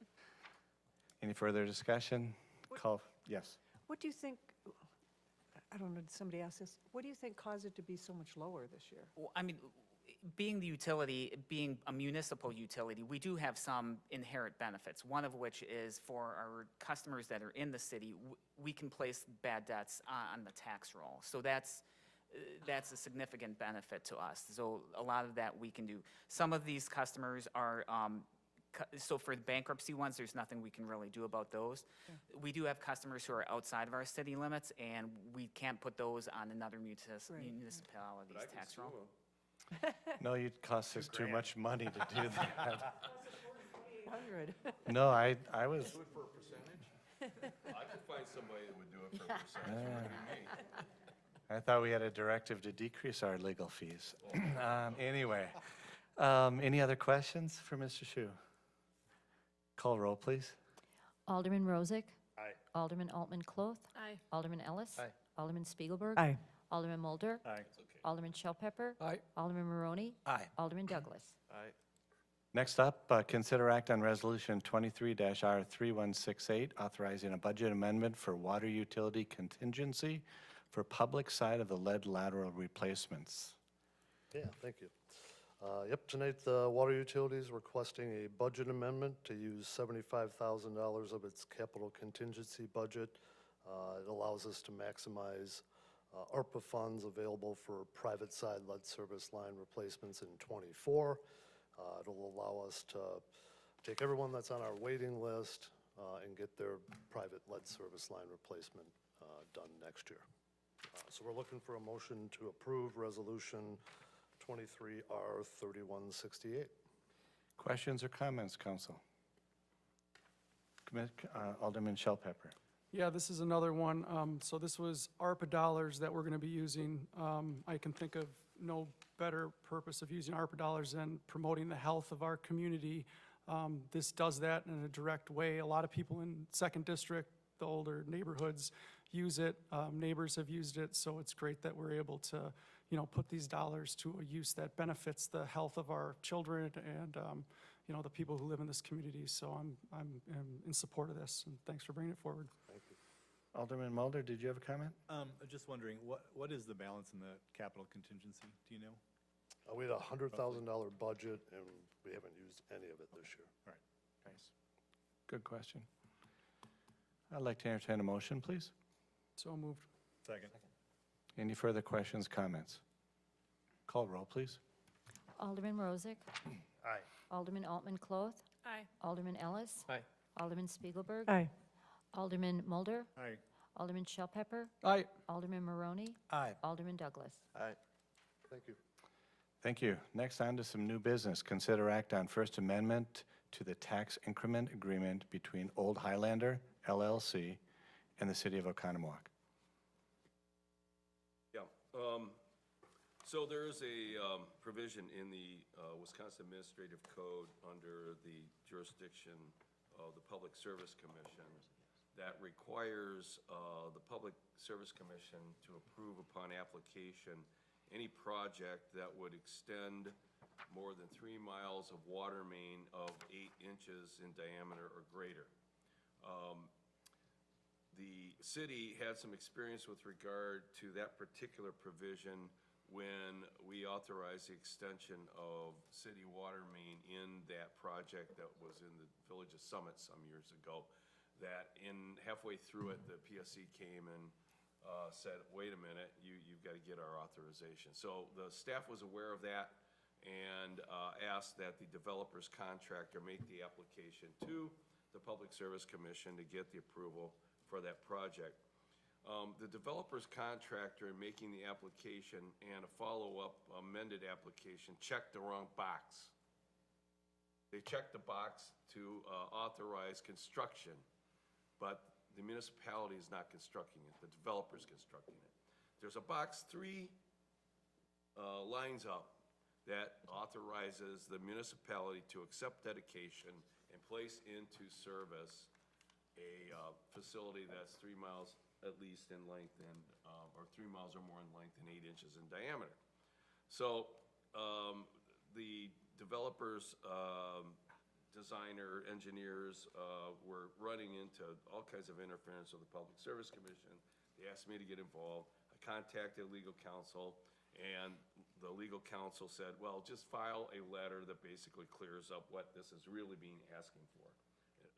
Any further discussion? Call, yes. What do you think, I don't know, did somebody ask this? What do you think caused it to be so much lower this year? Well, I mean, being the utility, being a municipal utility, we do have some inherent benefits, one of which is for our customers that are in the city, we can place bad debts on the tax roll. So that's a significant benefit to us. So a lot of that we can do. Some of these customers are, so for the bankruptcy ones, there's nothing we can really do about those. We do have customers who are outside of our city limits, and we can't put those on another municipality's tax roll. No, it costs us too much money to do that. 100. No, I was, Do it for a percentage? I could find somebody that would do it for a percentage. What do you mean? I thought we had a directive to decrease our legal fees. Anyway, any other questions for Mr. Shu? Call roll, please. Alderman Rozak. Aye. Alderman Altman-Cloth. Aye. Alderman Ellis. Aye. Alderman Spiegelberg. Aye. Alderman Mulder. Aye. Alderman Shell Pepper. Aye. Alderman Maroney. Aye. Alderman Douglas. Aye. Next up, consider act on Resolution 23-R3168, authorizing a budget amendment for water utility contingency for public side of the lead lateral replacements. Yeah, thank you. Yep, tonight the water utility is requesting a budget amendment to use $75,000 of its capital contingency budget. It allows us to maximize ARPA funds available for private side lead service line replacements in '24. It'll allow us to take everyone that's on our waiting list and get their private lead service line replacement done next year. So we're looking for a motion to approve Resolution 23R3168. Questions or comments, council? Alderman Shell Pepper. Yeah, this is another one. So this was ARPA dollars that we're going to be using. I can think of no better purpose of using ARPA dollars than promoting the health of our community. This does that in a direct way. A lot of people in Second District, the older neighborhoods, use it. Neighbors have used it, so it's great that we're able to, put these dollars to a use that benefits the health of our children and, the people who live in this community. So I'm in support of this, and thanks for bringing it forward. Thank you. Alderman Mulder, did you have a comment? I'm just wondering, what is the balance in the capital contingency? Do you know? We had a $100,000 budget, and we haven't used any of it this year. All right, thanks. Good question. I'd like to entertain a motion, please. So moved. Second. Any further questions, comments? Call roll, please. Alderman Rozak. Aye. Alderman Altman-Cloth. Aye. Alderman Ellis. Aye. Alderman Spiegelberg. Aye. Alderman Mulder. Aye. Alderman Shell Pepper. Aye. Alderman Maroney. Aye. Alderman Douglas. Aye. Thank you. Thank you. Next, on to some new business. Consider act on First Amendment to the tax increment agreement between Old Highlander LLC and the City of Oconomowoc. Yeah, so there is a provision in the Wisconsin Administrative Code under the jurisdiction of the Public Service Commission that requires the Public Service Commission to approve upon application any project that would extend more than 3 miles of water main of 8 inches in diameter or greater. city had some experience with regard to that particular provision when we authorized the extension of city water main in that project that was in the village of Summit some years ago, that in halfway through it, the PSC came and said, wait a minute, you've got to get our authorization. So the staff was aware of that and asked that the developer's contractor make the application to the Public Service Commission to get the approval for that project. The developer's contractor in making the application and a follow-up amended application checked the wrong box. They checked the box to authorize construction, but the municipality is not constructing it, the developer's constructing it. There's a box 3 lines up that authorizes the municipality to accept dedication and place into service a facility that's 3 miles at least in length and, or 3 miles or more in length and 8 inches in diameter. So the developers, designer, engineers were running into all kinds of interference with the Public Service Commission. They asked me to get involved. I contacted legal counsel, and the legal counsel said, well, just file a letter that basically clears up what this is really being asking for.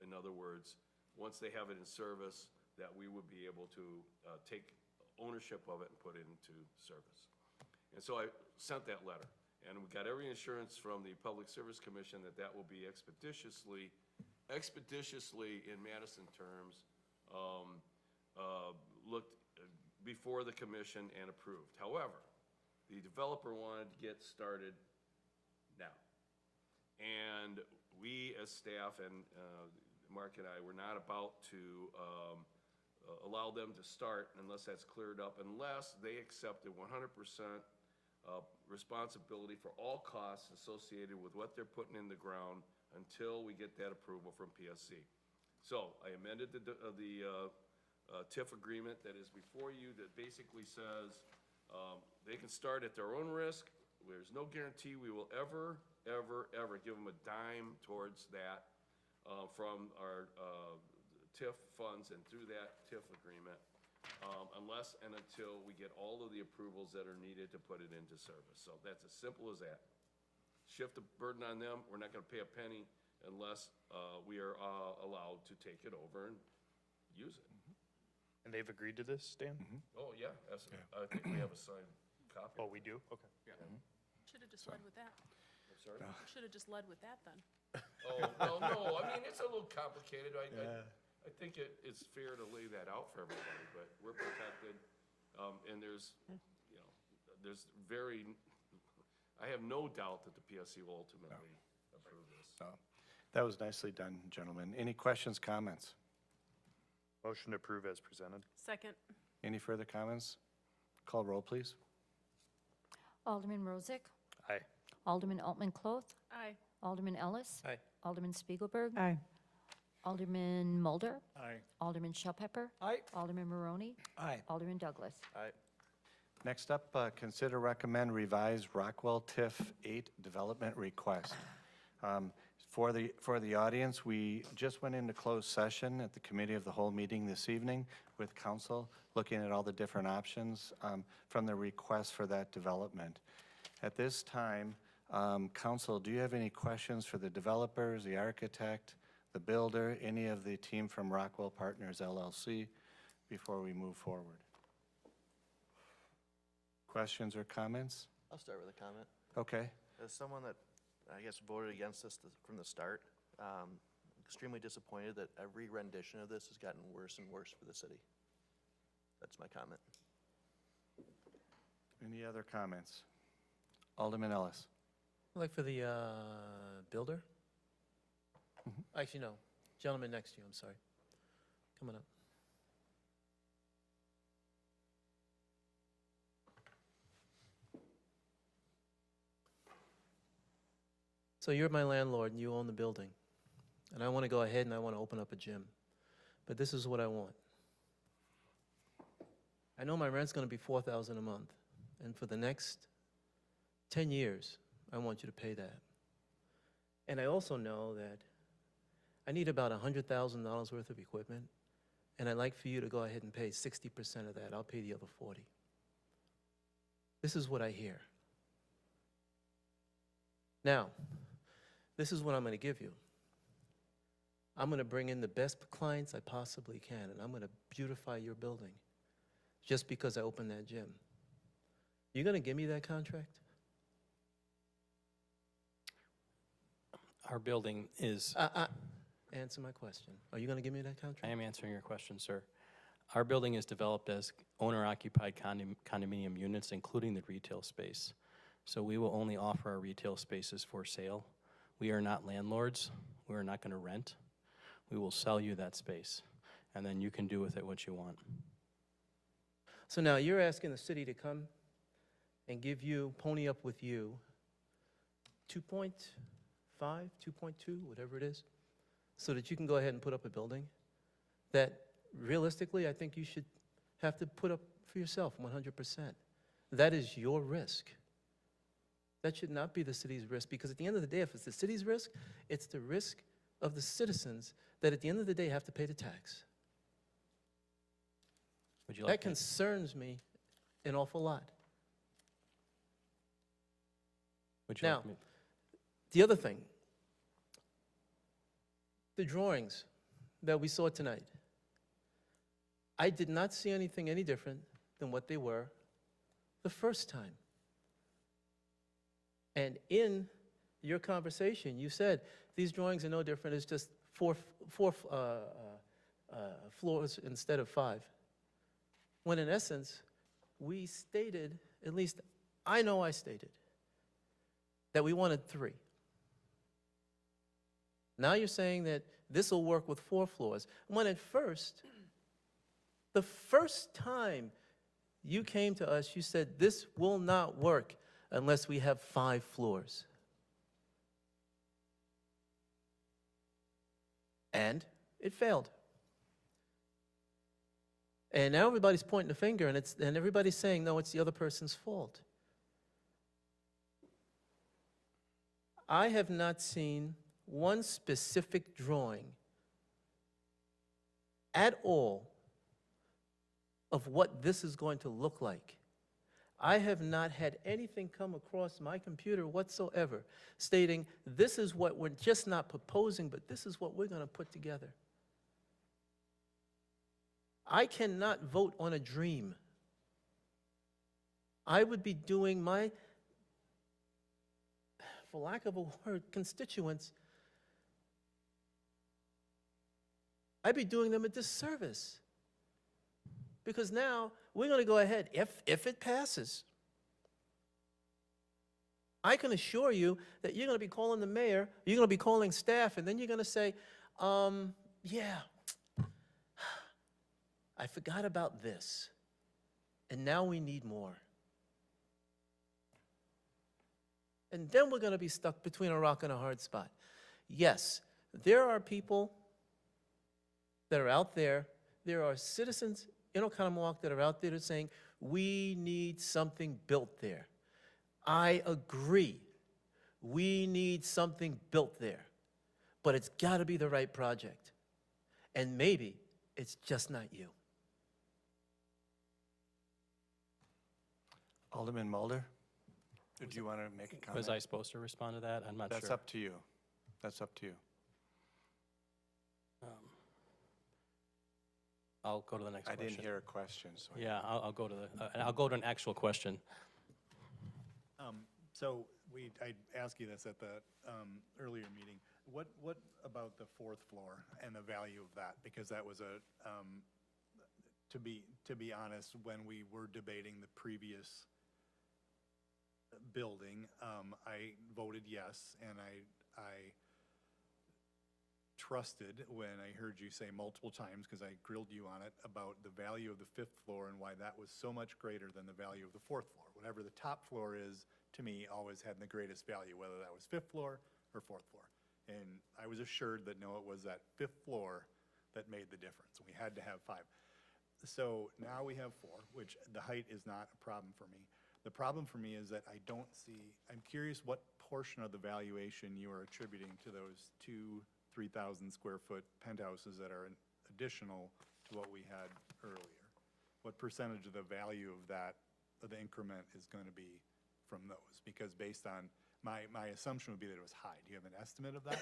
In other words, once they have it in service, that we would be able to take ownership of it and put it into service. And so I sent that letter, and we got every assurance from the Public Service Commission that that will be expeditiously in Madison terms, looked before the commission and approved. However, the developer wanted to get started now. And we as staff and Mark and I were not about to allow them to start unless that's cleared up, unless they accepted 100% responsibility for all costs associated with what they're putting in the ground until we get that approval from PSC. So I amended the TIF agreement that is before you that basically says they can start at their own risk. There's no guarantee we will ever give them a dime towards that from our TIF funds and through that TIF agreement, unless and until we get all of the approvals that are needed to put it into service. So that's as simple as that. Shift the burden on them. We're not going to pay a penny unless we are allowed to take it over and use it. And they've agreed to this, Dan? Oh, yeah, absolutely. I think we have a signed copy. Oh, we do? Okay. Yeah. Should have just led with that. I'm sorry? Should have just led with that then. Oh, well, no, I mean, it's a little complicated. I think it's fair to lay that out for everybody, but we're protected. And there's, you know, I have no doubt that the PSC will ultimately approve this. So, that was nicely done, gentlemen. Any questions, comments? Motion to approve as presented. Second. Any further comments? Call roll, please. Alderman Rozak? Aye. Alderman Altman-Cloth? Aye. Alderman Ellis? Aye. Alderman Spiegelberg? Aye. Alderman Mulder? Aye. Alderman Shellpepper? Aye. Alderman Maroney? Aye. Alderman Douglas? Aye. Next up, consider recommend revised Rockwell TIF 8 development request. For the audience, we just went into closed session at the committee of the whole meeting this evening with council, looking at all the different options from the request for that development. At this time, council, do you have any questions for the developers, the architect, the builder, any of the team from Rockwell Partners LLC before we move forward? Questions or comments? I'll start with a comment. Okay. As someone that, I guess, voted against this from the start, extremely disappointed that every rendition of this has gotten worse and worse for the city. That's my comment. Any other comments? Alderman Ellis. Like for the builder? Actually, no. Gentleman next to you, I'm sorry. Coming up. So you're my landlord and you own the building. And I want to go ahead and I want to open up a gym. But this is what I want. I know my rent's going to be $4,000 a month. And for the next 10 years, I want you to pay that. And I also know that I need about $100,000 worth of equipment and I'd like for you to go ahead and pay 60% of that. I'll pay the other 40. This is what I hear. Now, this is what I'm going to give you. I'm going to bring in the best clients I possibly can, and I'm going to beautify your building just because I opened that gym. You going to give me that contract? Our building is, Answer my question. Are you going to give me that I contract? am answering your question, sir. Our building is developed as owner-occupied condominium units, including the retail space. So we will only offer our retail spaces for sale. We are not landlords. We are not going to rent. We will sell you that space, and then you can do with it what you want. So now you're asking the city to come and give you, pony up with you, 2.5, 2.2, whatever it is, so that you can go ahead and put up a building that realistically I think you should have to put up for yourself 100%. That is your risk. That should not be the city's risk, because at the end of the day, if it's the city's risk, it's the risk of the citizens that at the end of the day have to pay the tax. Would you like That concerns me an awful lot. Would you Now, like me? the other thing, the drawings that we saw tonight, I did not see anything any different than what they were the first time. And in your conversation, you said these drawings are no different. It's just four floors instead of 5. When in essence, we stated, at least I know I stated, that we wanted 3. Now you're saying that this will work with 4 floors. When at first, the first time you came to us, you said this will not work unless we have 5 floors. And it failed. And now everybody's pointing the finger, and everybody's saying, no, it's the other person's fault. I have not seen one specific drawing at all of what this is going to look like. I have not had anything come across my computer whatsoever stating this is what we're just not proposing, but this is what we're going to put together. I cannot vote on a dream. I would be doing my, for lack of a word, constituents, I'd be doing them a disservice. Because now we're going to go ahead, if it passes, I can assure you that you're going to be calling the mayor, you're going to be calling staff, and then you're going to say, yeah, I forgot about this, and now we need more. And then we're going to be stuck between a rock and a hard spot. Yes, there are people that are out there, there are citizens in Oconomowoc that are out there that are saying, we need something built there. I agree. We need something built there. But it's got to be the right project. And maybe it's just not you. Alderman Mulder, did you want to make a comment? Was I supposed to respond to that? I'm not sure. That's up to you. That's up to you. I'll go to the next I question. didn't hear a question, so. Yeah, I'll go to the, I'll go to an actual question. So I asked you this at the earlier meeting. What about the 4th floor and the value of that? Because that was to be honest, when we were debating the previous building, I voted yes, and I trusted when I heard you say multiple times, because I grilled you on it, about the value of the 5th floor and why that was so much greater than the value of the 4th floor. Whatever the top floor is, to me, always had the greatest value, whether that was 5th floor or 4th floor. And I was assured that no, it was that 5th floor that made the difference. We had to have 5. So now we have 4, which the height is not a problem for me. The problem for me is that I don't see, I'm curious what portion of the valuation you are attributing to those 2 3,000 square foot penthouses that are an additional to to what we had earlier? What percentage of the value of that, of the increment is going to be from those? Because based on, my assumption would be that it was high. Do you have an estimate of that?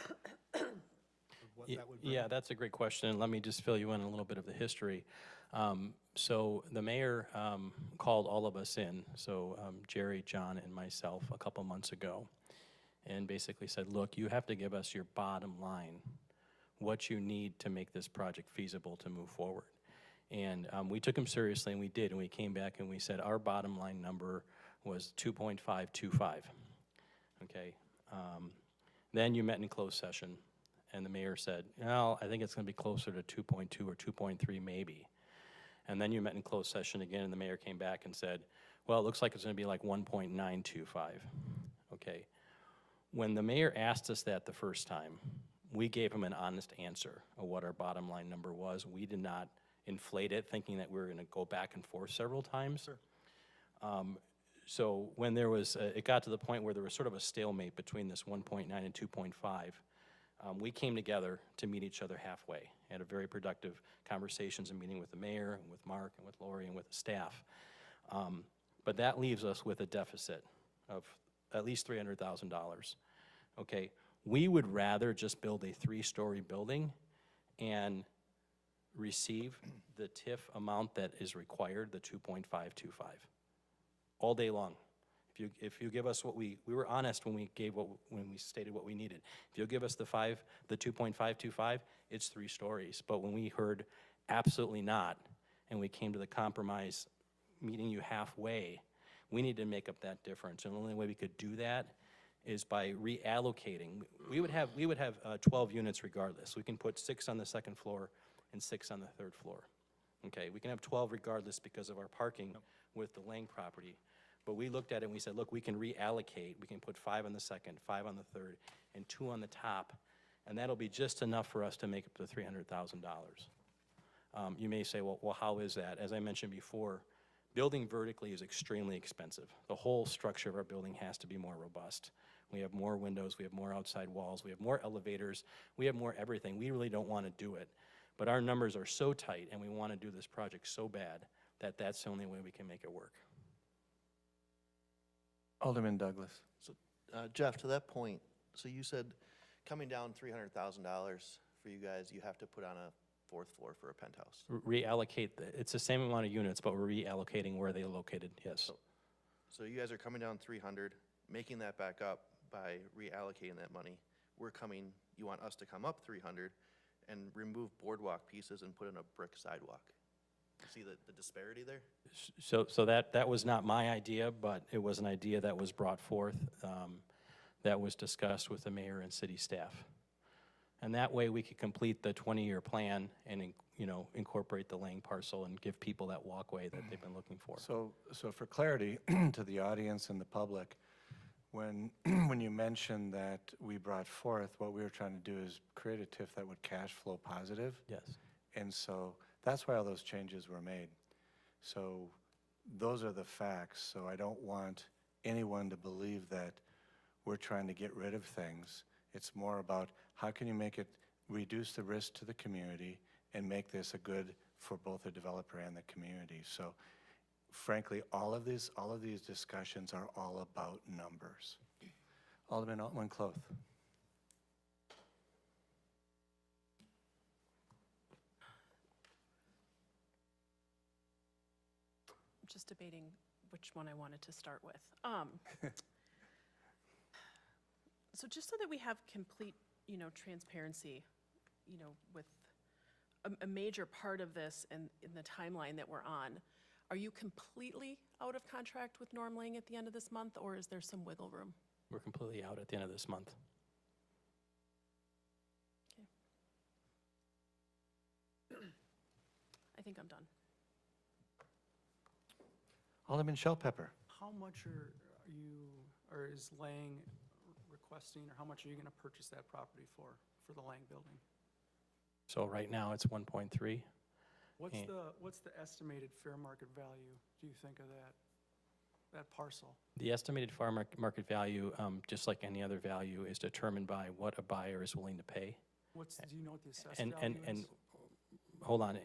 Of what that would bring? Yeah, that's a great question. Let me just fill you in a little bit of the history. So the mayor called all of us in, so Jerry, John, and myself, a couple months ago, and basically said, look, you have to give us your bottom line, what you need to make this project feasible to move forward. And we took him seriously, and we did, and we came back and we said our bottom line number was 2.525, okay? Then you met in closed session, and the mayor said, well, I think it's gonna be closer to 2.2 or 2.3 maybe. And then you met in closed session again, and the mayor came back and said, well, it looks like it's gonna be like 1.925, okay? When the mayor asked us that the first time, we gave him an honest answer of what our bottom line number was. We did not inflate it, thinking that we were gonna go back and forth several times. Sure. So when there was, it got to the point where there was sort of a stalemate between this 1.9 and 2.5, we came together to meet each other halfway. Had a very productive conversations and meeting with the mayor, and with Mark, and with Lori, and with the staff. But that leaves us with a deficit of at least $300,000, okay? We would rather just build a 3-story building and receive the TIF amount that is required, the 2.525, all day long. If you give us what we were honest when we stated what we needed. If you'll give us the 2.525, it's 3 stories. But when we heard absolutely not, and we came to the compromise, meeting you halfway, we need to make up that difference. And the only way we could do that is by reallocating. We would have 12 units regardless. We can put 6 on the second floor and 6 on the third floor. Okay, we can have 12 regardless because of our parking with the Lang property. But we looked at it and we said, look, we can reallocate. We can put 5 on the second, 5 on the third, and 2 on the top. And that'll be just enough for us to make up the $300,000. You may say, well, how is that? As I mentioned before, building vertically is extremely expensive. The whole structure of our building has to be more robust. We have more windows, we have more outside walls, we have more elevators, we have more everything. We really don't want to do it. But our numbers are so tight and we want to do this project so bad that that's the only way we can make it work. Alderman Douglas. So, Jeff, to that point, so you said coming down $300,000 for you guys, you have to put on a 4th floor for a penthouse. Reallocate, it's the same amount of units, but we're reallocating where they're located, yes. So you guys are coming down 300, making that back up by reallocating that money. You want us to come up 300 and remove boardwalk pieces and put in a brick sidewalk. See the disparity there? So that was not my idea, but it was an idea that was brought forth, that was discussed with the mayor and city staff. And that way we could complete the 20-year plan and, incorporate the Lang parcel and give people that walkway that they've been looking for. So for clarity to the audience and the public, when you mentioned that we brought forth, what we were trying to do is create a TIF that would cash flow positive. Yes. And so that's why all those changes were made. So those are the facts. So I don't want anyone to believe that we're trying to get rid of things. It's more about how can you make it, reduce the risk to the community and make this a good for both the developer and the community. So frankly, all of these discussions are all about numbers. Alderman Altman-Cloth. Just debating which one I wanted to start with. So just so that we have complete, transparency, with a major part of this and in the timeline that we're on, are you completely out of contract with Norm Lang at the end of this month, or is there some wiggle room? We're completely out at the end of this month. Okay. I think I'm done. Alderman Shellpepper. How much is Lang requesting, or how much are you gonna purchase that property for the Lang building? So right now it's 1.3. What's the estimated fair market value, do you think, of that parcel? The estimated fair market value, just like any other value, is determined by what a buyer is willing to pay. Do you know what the assessed value is? hold on.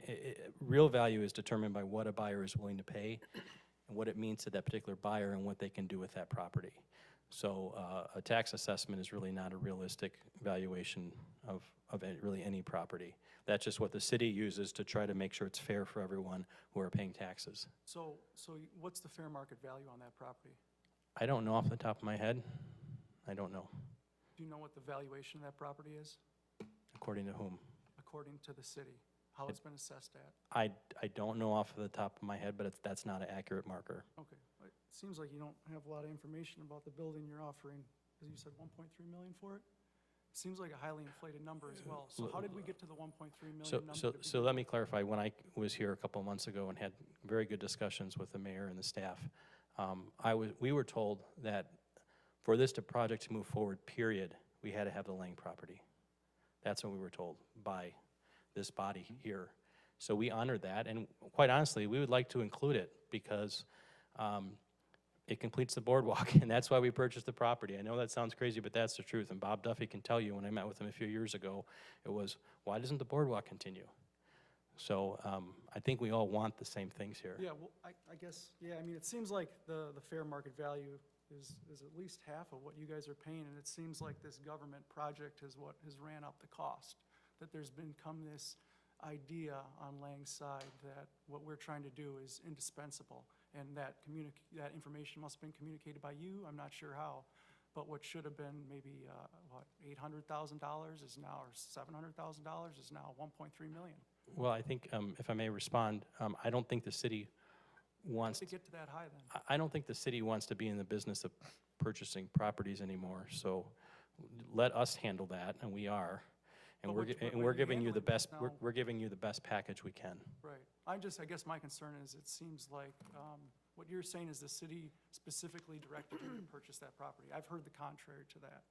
Real value is determined by what a buyer is willing to pay and what it means to that particular buyer and what they can do with that property. So a tax assessment is really not a realistic valuation of really any property. That's just what the city uses to try to make sure it's fair for everyone who are paying taxes. So what's the fair market value on that property? I don't know off the top of my head. I don't know. Do you know what the valuation of that property is, According to whom? according to the city? How it's been assessed at? I don't know off the top of my head, but that's not an accurate marker. Okay. It seems like you don't have a lot of information about the building you're offering, because you said 1.3 million for it? Seems like a highly inflated number as well. So how did we get to the 1.3 million number? So let me clarify. When I was here a couple of months ago and had very good discussions with the mayor and the staff, we were told that for this project to move forward, period, we had to have the Lang property. That's what we were told by this body here. So we honored that, and quite honestly, we would like to include it because it completes the boardwalk, and that's why we purchased the property. I know that sounds crazy, but that's the truth, and Bob Duffy can tell you, when I met with him a few years ago, it was, why doesn't the boardwalk continue? So I think we all want the same things here. Yeah, well, I guess, yeah, I mean, it seems like the fair market value is at least half of what you guys are paying, and it seems like this government project is what has ran up the cost. That there's become this idea on Lang's side that what we're trying to do is indispensable, and that information must have been communicated by you, I'm not sure how, but what should have been maybe, $800,000 is now, or $700,000 is now 1.3 million. Well, I think, if I may respond, I don't think the city wants To get to that high then? I don't think the city wants to be in the business of purchasing properties anymore, so let us handle that, and we are. And we're giving you the best, we're giving you the best package we can. Right. I guess my concern is it seems like what you're saying is the city specifically directed you to purchase that property. I've heard the contrary to that.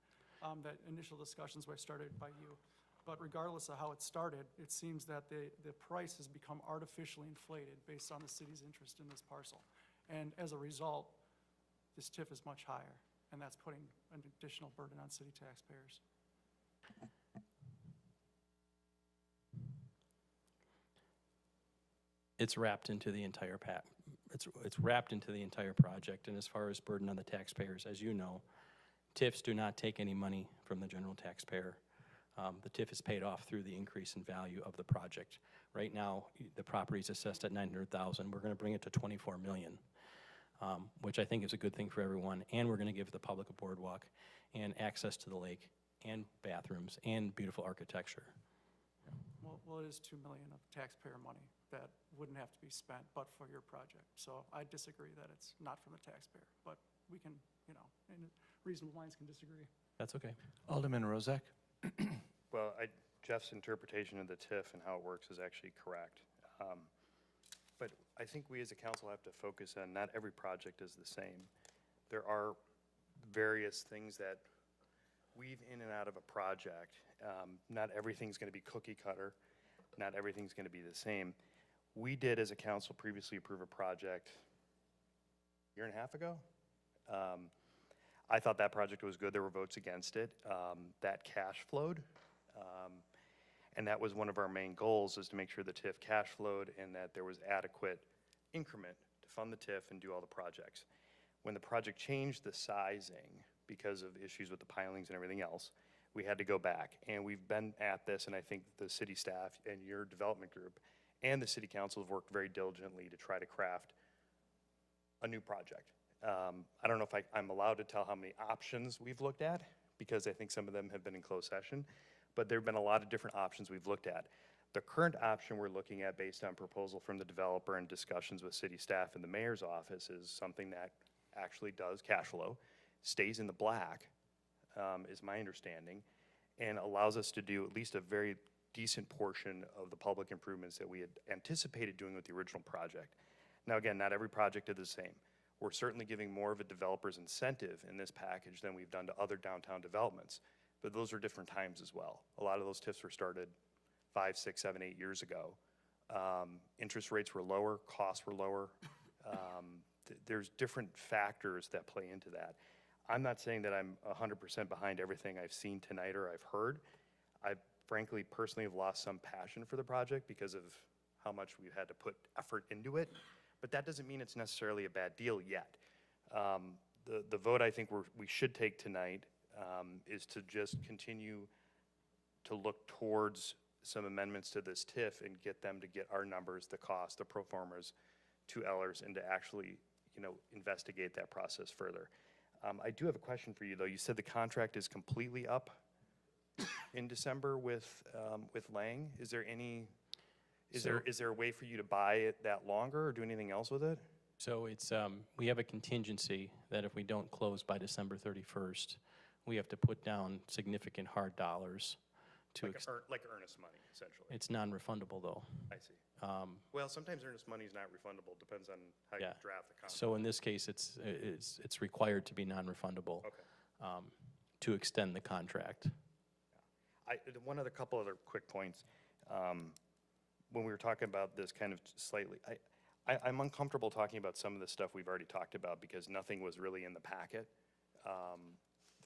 That initial discussions were started by you. But regardless of how it started, it seems that the price has become artificially inflated based on the city's interest in this parcel. And as a result, this TIF is much higher, and that's putting an additional burden on city taxpayers. It's wrapped into the entire it's wrapped into the entire project, and as far as burden on the taxpayers, as you know, TIFs do not take any money from the general taxpayer. The TIF is paid off through the increase in value of the project. Right now, the property is assessed at $900,000. We're going to bring it to $24 million, which I think is a good thing for everyone, and we're going to give the public a boardwalk and access to the lake and bathrooms and beautiful architecture. Well, it is $2 million of taxpayer money that wouldn't have to be spent but for your project. So I disagree that it's not from the taxpayer, but we can, in reasonable minds can disagree. That's okay. Alderman Rozak? Well, Jeff's interpretation of the TIF and how it works is actually correct. But I think we as a council have to focus on not every project is the same. There are various things that weave in and out of a project. Not everything's going to be cookie cutter. Not everything's going to be the same. We did, as a council, previously approve a project a year and a half ago. I thought that project was good. There were votes against it. That cash flowed. And that was one of our main goals, is to make sure the TIF cash flowed and that there was adequate increment to fund the TIF and do all the projects. When the project changed the sizing because of issues with the pilings and everything else, we had to go back. And we've been at this, and I think the city staff and your development group and the city council have worked very diligently to try to craft a new project. I don't know if I'm allowed to tell how many options we've looked at, because I think some of them have been in closed session, but there have been a lot of different options we've looked at. The current option we're looking at, based on proposal from the developer and discussions with city staff and the mayor's office, is something that actually does cash flow, stays in the black, is my understanding, and allows us to do at least a very decent portion of the public improvements that we had anticipated doing with the original project. Now again, not every project is the same. We're certainly giving more of a developer's incentive in this package than we've done to other downtown developments, but those are different times as well. A lot of those TIFs were started 5, 6, 7, 8 years ago. Interest rates were lower, costs were lower. There's different factors that play into that. I'm not saying that I'm 100% behind everything I've seen tonight or I've heard. I've frankly, personally have lost some passion for the project because of how much we've had to put effort into it. But that doesn't mean it's necessarily a bad deal yet. The vote I think we should take tonight is to just continue to look towards some amendments to this TIF and get them to get our numbers, the cost, the pro formas to Ellers, and to actually, investigate that process further. I do have a question for you, though. You said the contract is completely up in December with Lang. Is there any, is there a way for you to buy it that longer or do anything else with it? So it's, we have a contingency that if we don't close by December 31st, we have to put down significant hard dollars to, Like earnest money, essentially. it's non-refundable though. I see. Well, sometimes earnest money is not refundable, depends on how you Yeah. draft the contract. So in this case, it's required to be non-refundable Okay. to extend the contract. One other couple other quick points. When we were talking about this kind of slightly, I'm uncomfortable talking about some of the stuff we've already talked about because nothing was really in the packet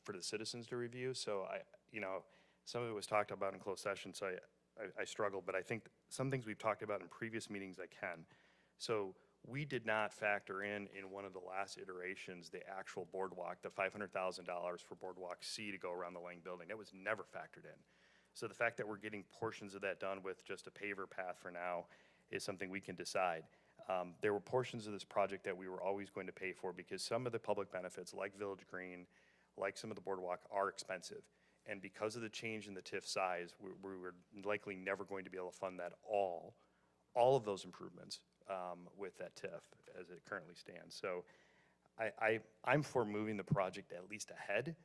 for the citizens to review. So some of it was talked about in closed session, so I struggled, but I think some things we've talked about in previous meetings I can. So we did not factor in one of the last iterations, the actual boardwalk, the $500,000 for Boardwalk C to go around the Lang building. That was never factored in. So the fact that we're getting portions of that done with just a paver path for now is something we can decide. There were portions of this project that we were always going to pay for because some of the public benefits, like Village Green, like some of the boardwalk, are expensive. And because of the change in the TIF size, we were likely never going to be able to fund that all of those improvements with that TIF as it currently stands. So I'm for moving the project at least ahead.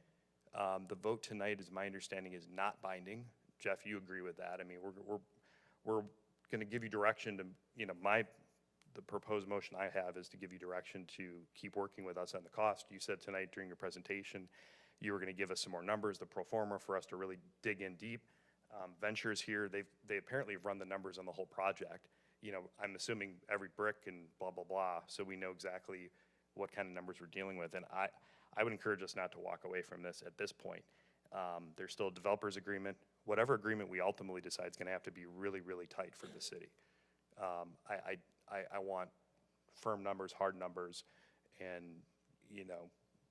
The vote tonight, as my understanding, is not binding. Jeff, you agree with that? I mean, we're going to give you direction to, the proposed motion I have is to give you direction to keep working with us on the cost. You said tonight during your presentation, you were going to give us some more numbers, the pro forma, for us to really dig in deep. Ventures here, they apparently have run the numbers on the whole project. I'm assuming every brick and blah, blah, blah, so we know exactly what kind of numbers we're dealing with. And I would encourage us not to walk away from this at this point. There's still a developer's agreement. Whatever agreement we ultimately decide is going to have to be really, really tight for the city. I want firm numbers, hard numbers, and,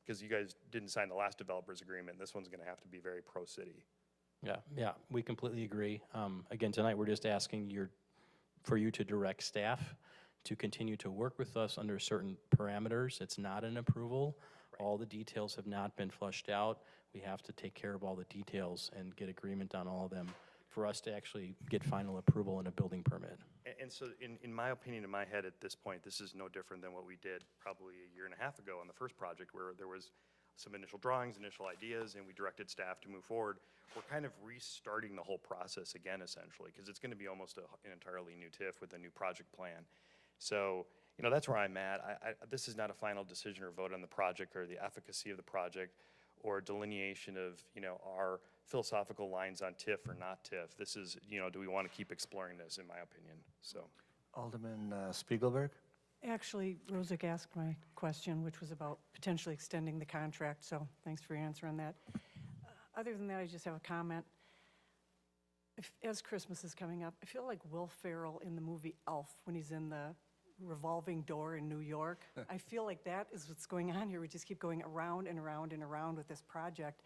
because you guys didn't sign the last developer's agreement, this one's going to have to be very pro-city. Yeah, we completely agree. Again, tonight, we're just asking for you to direct staff to continue to work with us under certain parameters. It's not an approval. Right. All the details have not been flushed out. We have to take care of all the details and get agreement on all of them for us to actually get final approval and a building permit. And so in my opinion, in my head at this point, this is no different than what we did probably a year and a half ago on the first project, where there was some initial drawings, initial ideas, and we directed staff to move forward. We're kind of restarting the whole process again, essentially, because it's going to be almost an entirely new TIF with a new project plan. So, that's where I'm at. This is not a final decision or vote on the project or the efficacy of the project or delineation of, our philosophical lines on TIF or not TIF. This is, do we want to keep exploring this, in my opinion, so. Alderman Spiegelberg? Actually, Rosick asked my question, which was about potentially extending the contract, so thanks for your answer on that. Other than that, I just have a comment. As Christmas is coming up, I feel like Will Ferrell in the movie Elf when he's in the revolving door in New York. I feel like that is what's going on here. We just keep going around and around and around with this project.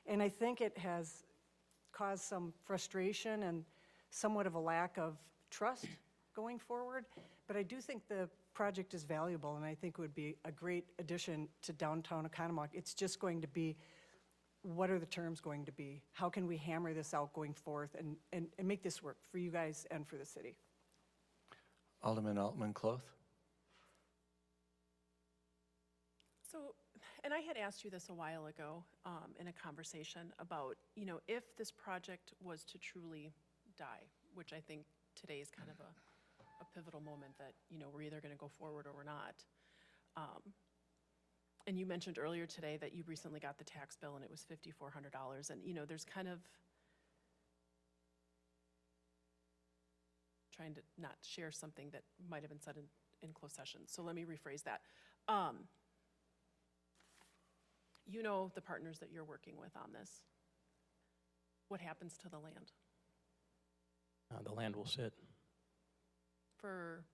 And I think it has caused some frustration and somewhat of a lack of trust going forward. But I do think the project is valuable, and I think it would be a great addition to downtown Oconomowoc. It's just going to be, what are the terms going to be? How can we hammer this out going forth and make this work for you guys and for the city? Alderman Altman-Cloth? So, and I had asked you this a while ago in a conversation about, if this project was to truly die, which I think today is kind of a pivotal moment that, we're either going to go forward or we're not. And you mentioned earlier today that you recently got the tax bill and it was $5,400. And, there's kind of, trying to not share something that might have been said in closed session. So let me rephrase that. You know the partners that you're working with on this. What happens to the land? The land will sit. For,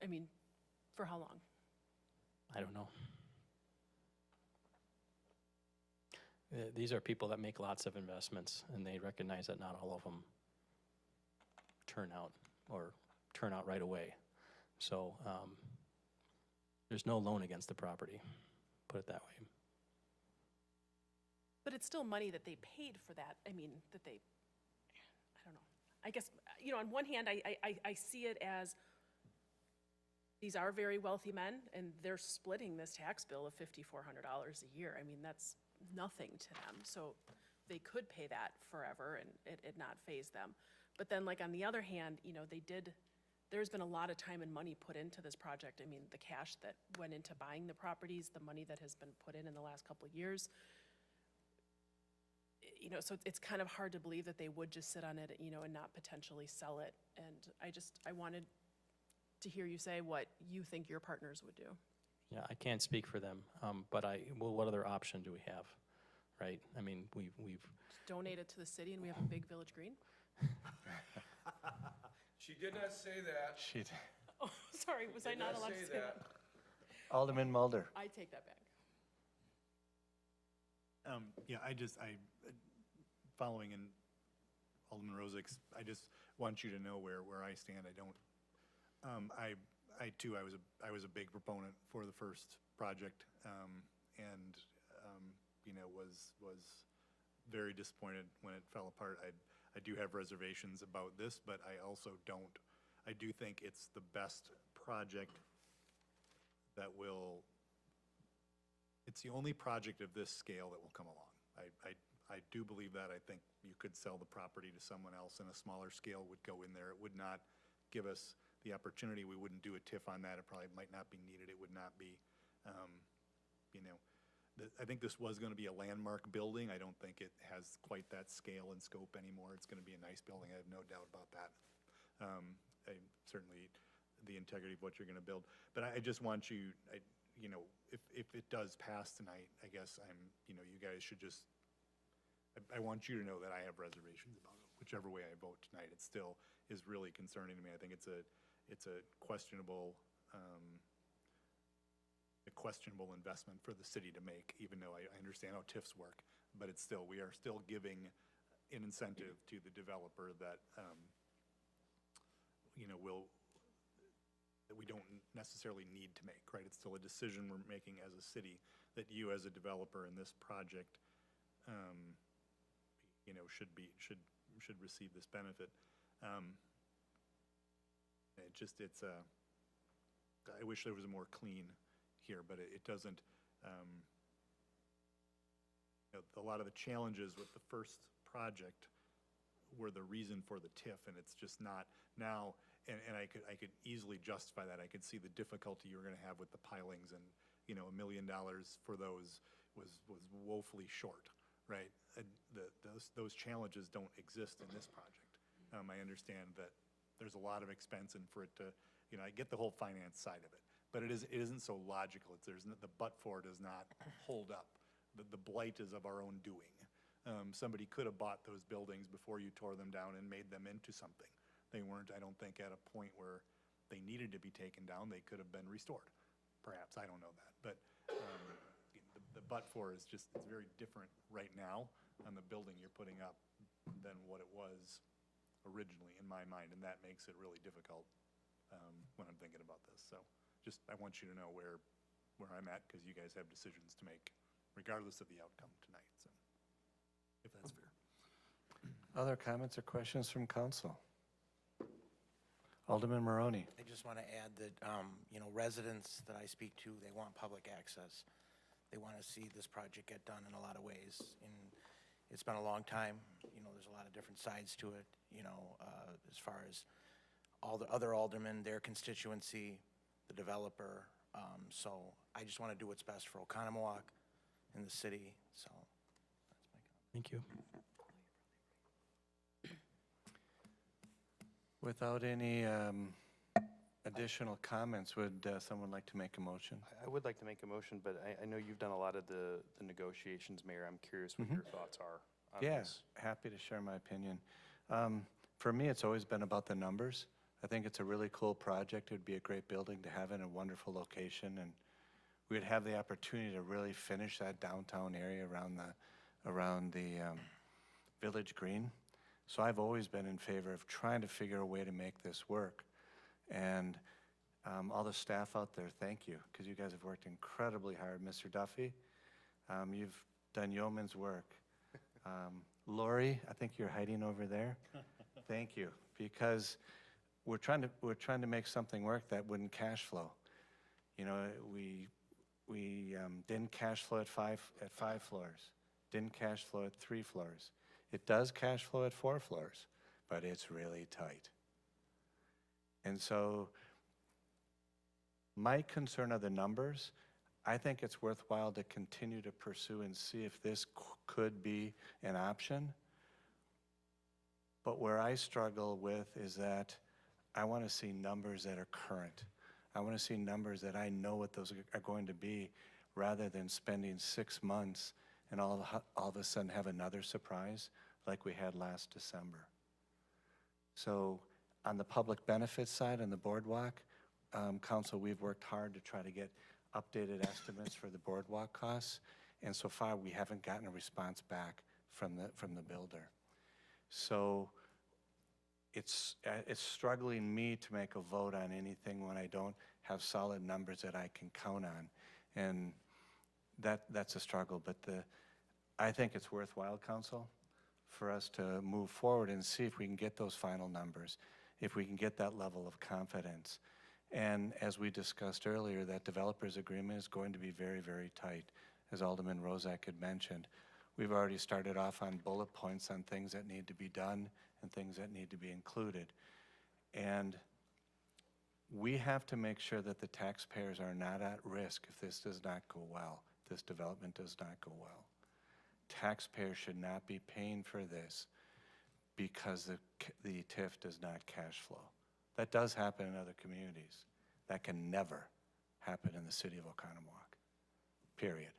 I mean, for how long? I don't know. These are people that make lots of investments, and they recognize that not all of them turn out right away. So there's no loan against the property, put it that way. But it's still money that they paid for that, I mean, that they, I don't know. I guess, you know, on one hand, I see it as, these are very wealthy men, and they're splitting this tax bill of $5,400 a year. I mean, that's nothing to them. So they could pay that forever and it not faze them. But then, like, on the other hand, you know, there's been a lot of time and money put into this project. I mean, the cash that went into buying the properties, the money that has been put in the last couple of years. You know, so it's kind of hard to believe that they would just sit on it, you know, and not potentially sell it. And I wanted to hear you say what you think your partners would do. Yeah, I can't speak for them, but well, what other option do we have, right? I mean, we've Just donate it to the city and we have a big village green? She did not say that. She did. Oh, sorry, was I not allowed to say that? Alderman Mulder. I take that back. Yeah, following in Alderman Rozik's, I just want you to know where I stand. I don't, I too, I was a big proponent for the first project, and, you know, was very disappointed when it fell apart. I do have reservations about this, but I also don't, I do think it's the best project that will, it's the only project of this scale that will come along. I do believe that. I think you could sell the property to someone else and a smaller scale would go in there. It would not give us the opportunity. We wouldn't do a TIF on that. It probably might not be needed. It would not be, you know, I think this was going to be a landmark building. I don't think it has quite that scale and scope anymore. It's going to be a nice building. I have no doubt about that. Certainly the integrity of what you're going to build. But I just want you, you know, if it does pass tonight, I guess you know, you guys should just, I want you to know that I have reservations about it. Whichever way I vote tonight, it still is really concerning to me. I think it's a questionable investment for the city to make, even though I understand how TIFs work, but it's still, we are still giving an incentive to the developer that, you know, that we don't necessarily need to make, right? It's still a decision we're making as a city that you as a developer in this project, you know, should receive this benefit. I wish there was a more clean here, but it doesn't, you know, a lot of the challenges with the first project were the reason for the TIF, and it's just not now, and I could easily justify that. I could see the difficulty you're gonna have with the pilings, and, you know, $1 million for those was woefully short, right? Those challenges don't exist in this project. I understand that there's a lot of expense, and for it to, you know, I get the whole finance side of it, but it isn't so logical. The but-for does not hold up. The blight is of our own doing. Somebody could have bought those buildings before you tore them down and made them into something. They weren't, I don't think, at a point where they needed to be taken down. They could have been restored, perhaps. I don't know that. But the but-for is just, it's very different right now on the building you're putting up than what it was originally, in my mind, and that makes it really difficult when I'm thinking about this. So just, I want you to know where I'm at, because you guys have decisions to make regardless of the outcome tonight, so, if that's fair. Other comments or questions from council? Alderman Maroney. I just want to add that, you know, residents that I speak to, they want public access. They want to see this project get done in a lot of ways. And it's been a long time. You know, there's a lot of different sides to it, you know, as far as all the other aldermen, their constituency, the developer. So I just want to do what's best for Oconomowoc and the city. So that's my comment. Thank you. Without any additional comments, would someone like to make a motion? I would like to make a motion, but I know you've done a lot of the negotiations, Mayor. I'm curious what your thoughts are on Yeah, this. happy to share my opinion. For me, it's always been about the numbers. I think it's a really cool project. It would be a great building to have in a wonderful location, and we'd have the opportunity to really finish that downtown area around the Village Green. So I've always been in favor of trying to figure a way to make this work. And all the staff out there, thank you, because you guys have worked incredibly hard. Mr. Duffy, you've done yeoman's work. Lori, I think you're hiding over there. Thank you, because we're trying to make something work that wouldn't cash flow. You know, we didn't cash flow at five floors, didn't cash flow at 3 floors. It does cash flow at 4 floors, but it's really tight. And so my concern are the numbers. I think it's worthwhile to continue to pursue and see if this could be an option. But where I struggle with is that I want to see numbers that are current. I want to see numbers that I know what those are going to be, rather than spending 6 months and all of a sudden have another surprise like we had last December. So on the public benefits side, on the boardwalk, council, we've worked hard to try to get updated estimates for the boardwalk costs, and so far we haven't gotten a response back from the builder. So it's struggling me to make a vote on anything when I don't have solid numbers that I can count on, and that's a struggle. But I think it's worthwhile, council, for us to move forward and see if we can get those final numbers, if we can get that level of confidence. And as we discussed earlier, that developers agreement is going to be very, very tight, as Alderman Rozak had mentioned. We've already started off on bullet points on things that need to be done and things that need to be included. And we have to make sure that the taxpayers are not at risk if this does not go well, if this development does not go well. Taxpayers should not be paying for this because the TIF does not cash flow. That does happen in other communities. That can never happen in the city of Oconomowoc, period.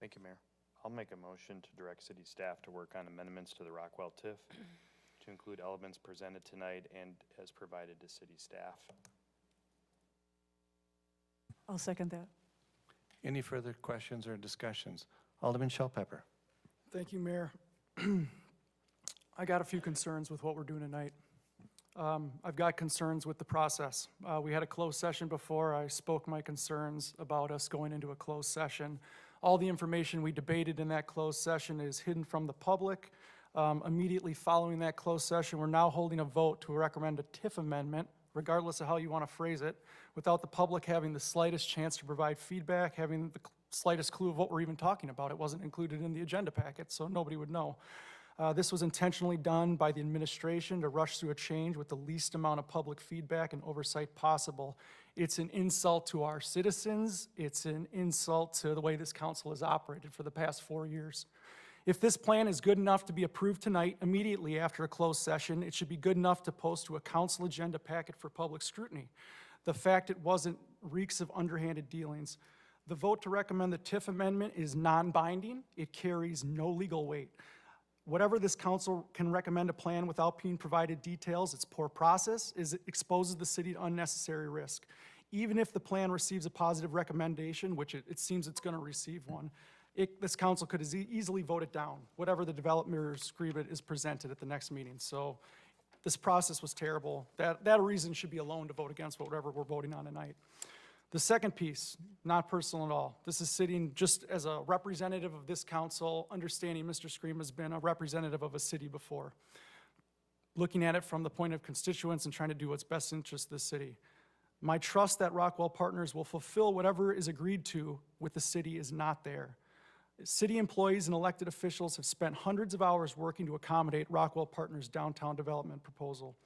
Thank you, Mayor. I'll make a motion to direct city staff to work on amendments to the Rockwell TIF to include elements presented tonight and as provided to city staff. I'll second that. Any further questions or discussions? Alderman Shellpepper. Thank you, Mayor. I got a few concerns with what we're doing tonight. I've got concerns with the process. We had a closed session before. I spoke my concerns about us going into a closed session. All the information we debated in that closed session is hidden from the public. Immediately following that closed session, we're now holding a vote to recommend a TIF amendment, regardless of how you want to phrase it, without the public having the slightest chance to provide feedback, having the slightest clue of what we're even talking about. It wasn't included in the agenda packet, so nobody would know. This was intentionally done by the administration to rush through a change with the least amount of public feedback and oversight possible. It's an insult to our citizens. It's an insult to the way this council has operated for the past 4 years. If this plan is good enough to be approved tonight, immediately after a closed session, it should be good enough to post to a council agenda packet for public scrutiny. The fact it wasn't reeks of underhanded dealings. The vote to recommend the TIF amendment is non-binding. It carries no legal weight. Whatever this council can recommend a plan without being provided details, it's poor process, it exposes the city to unnecessary risk. Even if the plan receives a positive recommendation, which it seems it's going to receive one, this council could easily vote it down, whatever the developer's agreement is presented at the next meeting. So this process was terrible. That reason should be alone to vote against whatever we're voting on tonight. The second piece, not personal at all. This is sitting just as a representative of this council, understanding Mr. Scream has been a representative of a city before. Looking at it from the point of constituents and trying to do what's best interest of the city. My trust that Rockwell Partners will fulfill whatever is agreed to with the city is not there. City employees and elected officials have spent hundreds of hours working to accommodate Rockwell Partners' downtown development proposal.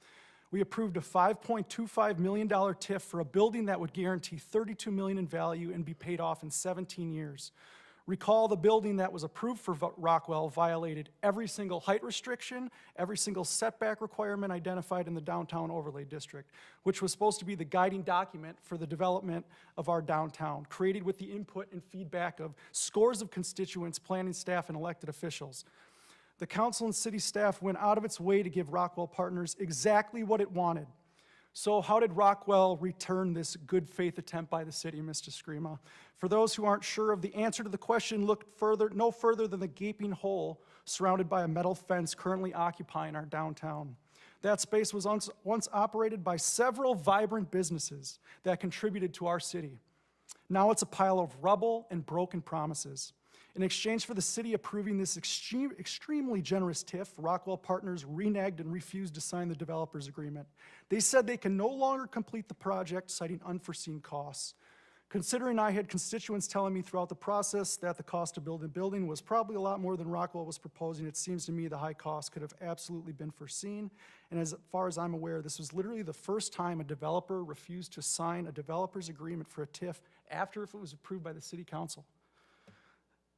We approved a $5.25 million TIF for a building that would guarantee $32 million in value and be paid off in 17 years. Recall the building that was approved for Rockwell violated every single height restriction, every single setback requirement identified in the downtown overlay district, which was supposed to be the guiding document for the development of our downtown, created with the input and feedback of scores of constituents, planning staff, and elected officials. The council and city staff went out of its way to give Rockwell Partners exactly what it wanted. So how did Rockwell return this good faith attempt by the city, Mr. Screama? For those who aren't sure of the answer to the question, look no further than the gaping hole surrounded by a metal fence currently occupying our downtown. That space was once operated by several vibrant businesses that contributed to our city. Now it's a pile of rubble and broken promises. In exchange for the city approving this extremely generous TIF, Rockwell Partners reneged and refused to sign the developer's agreement. They said they can no longer complete the project, citing unforeseen costs. Considering I had constituents telling me throughout the process that the cost to build the building was probably a lot more than Rockwell was proposing, it seems to me the high cost could have absolutely been foreseen. And as far as I'm aware, this was literally the first time a developer refused to sign a developer's agreement for a TIF after if it was approved by the city council.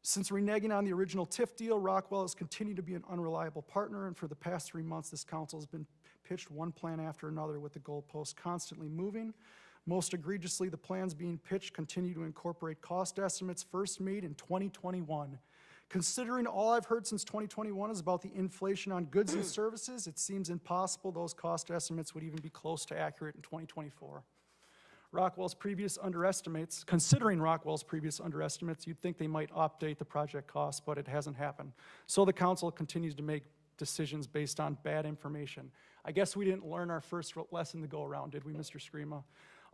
Since reneging on the original TIF deal, Rockwell has continued to be an unreliable partner, and for the past 3 months, this council has been pitched one plan after another with the goalposts constantly moving. Most egregiously, the plans being pitched continue to incorporate cost estimates first made in 2021. Considering all I've heard since 2021 is about the inflation on goods and services, it seems impossible those cost estimates would even be close to accurate in 2024. Considering Rockwell's previous underestimates, you'd think they might update the project costs, but it hasn't happened. So the council continues to make decisions based on bad information. I guess we didn't learn our first lesson to go around, did we, Mr. Screama?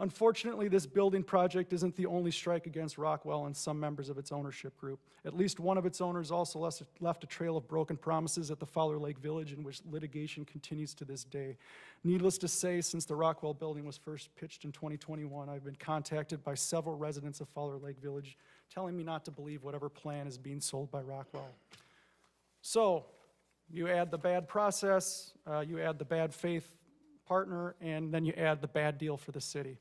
Unfortunately, this building project isn't the only strike against Rockwell and some members of its ownership group. At least one of its owners also left a trail of broken promises at the Fowler Lake Village, in which litigation continues to this day. Needless to say, since the Rockwell building was first pitched in 2021, I've been contacted by several residents of Fowler Lake Village telling me not to believe whatever plan is being sold by Rockwell. So, you add the bad process, you add the bad faith partner, and then you add the bad deal for the city.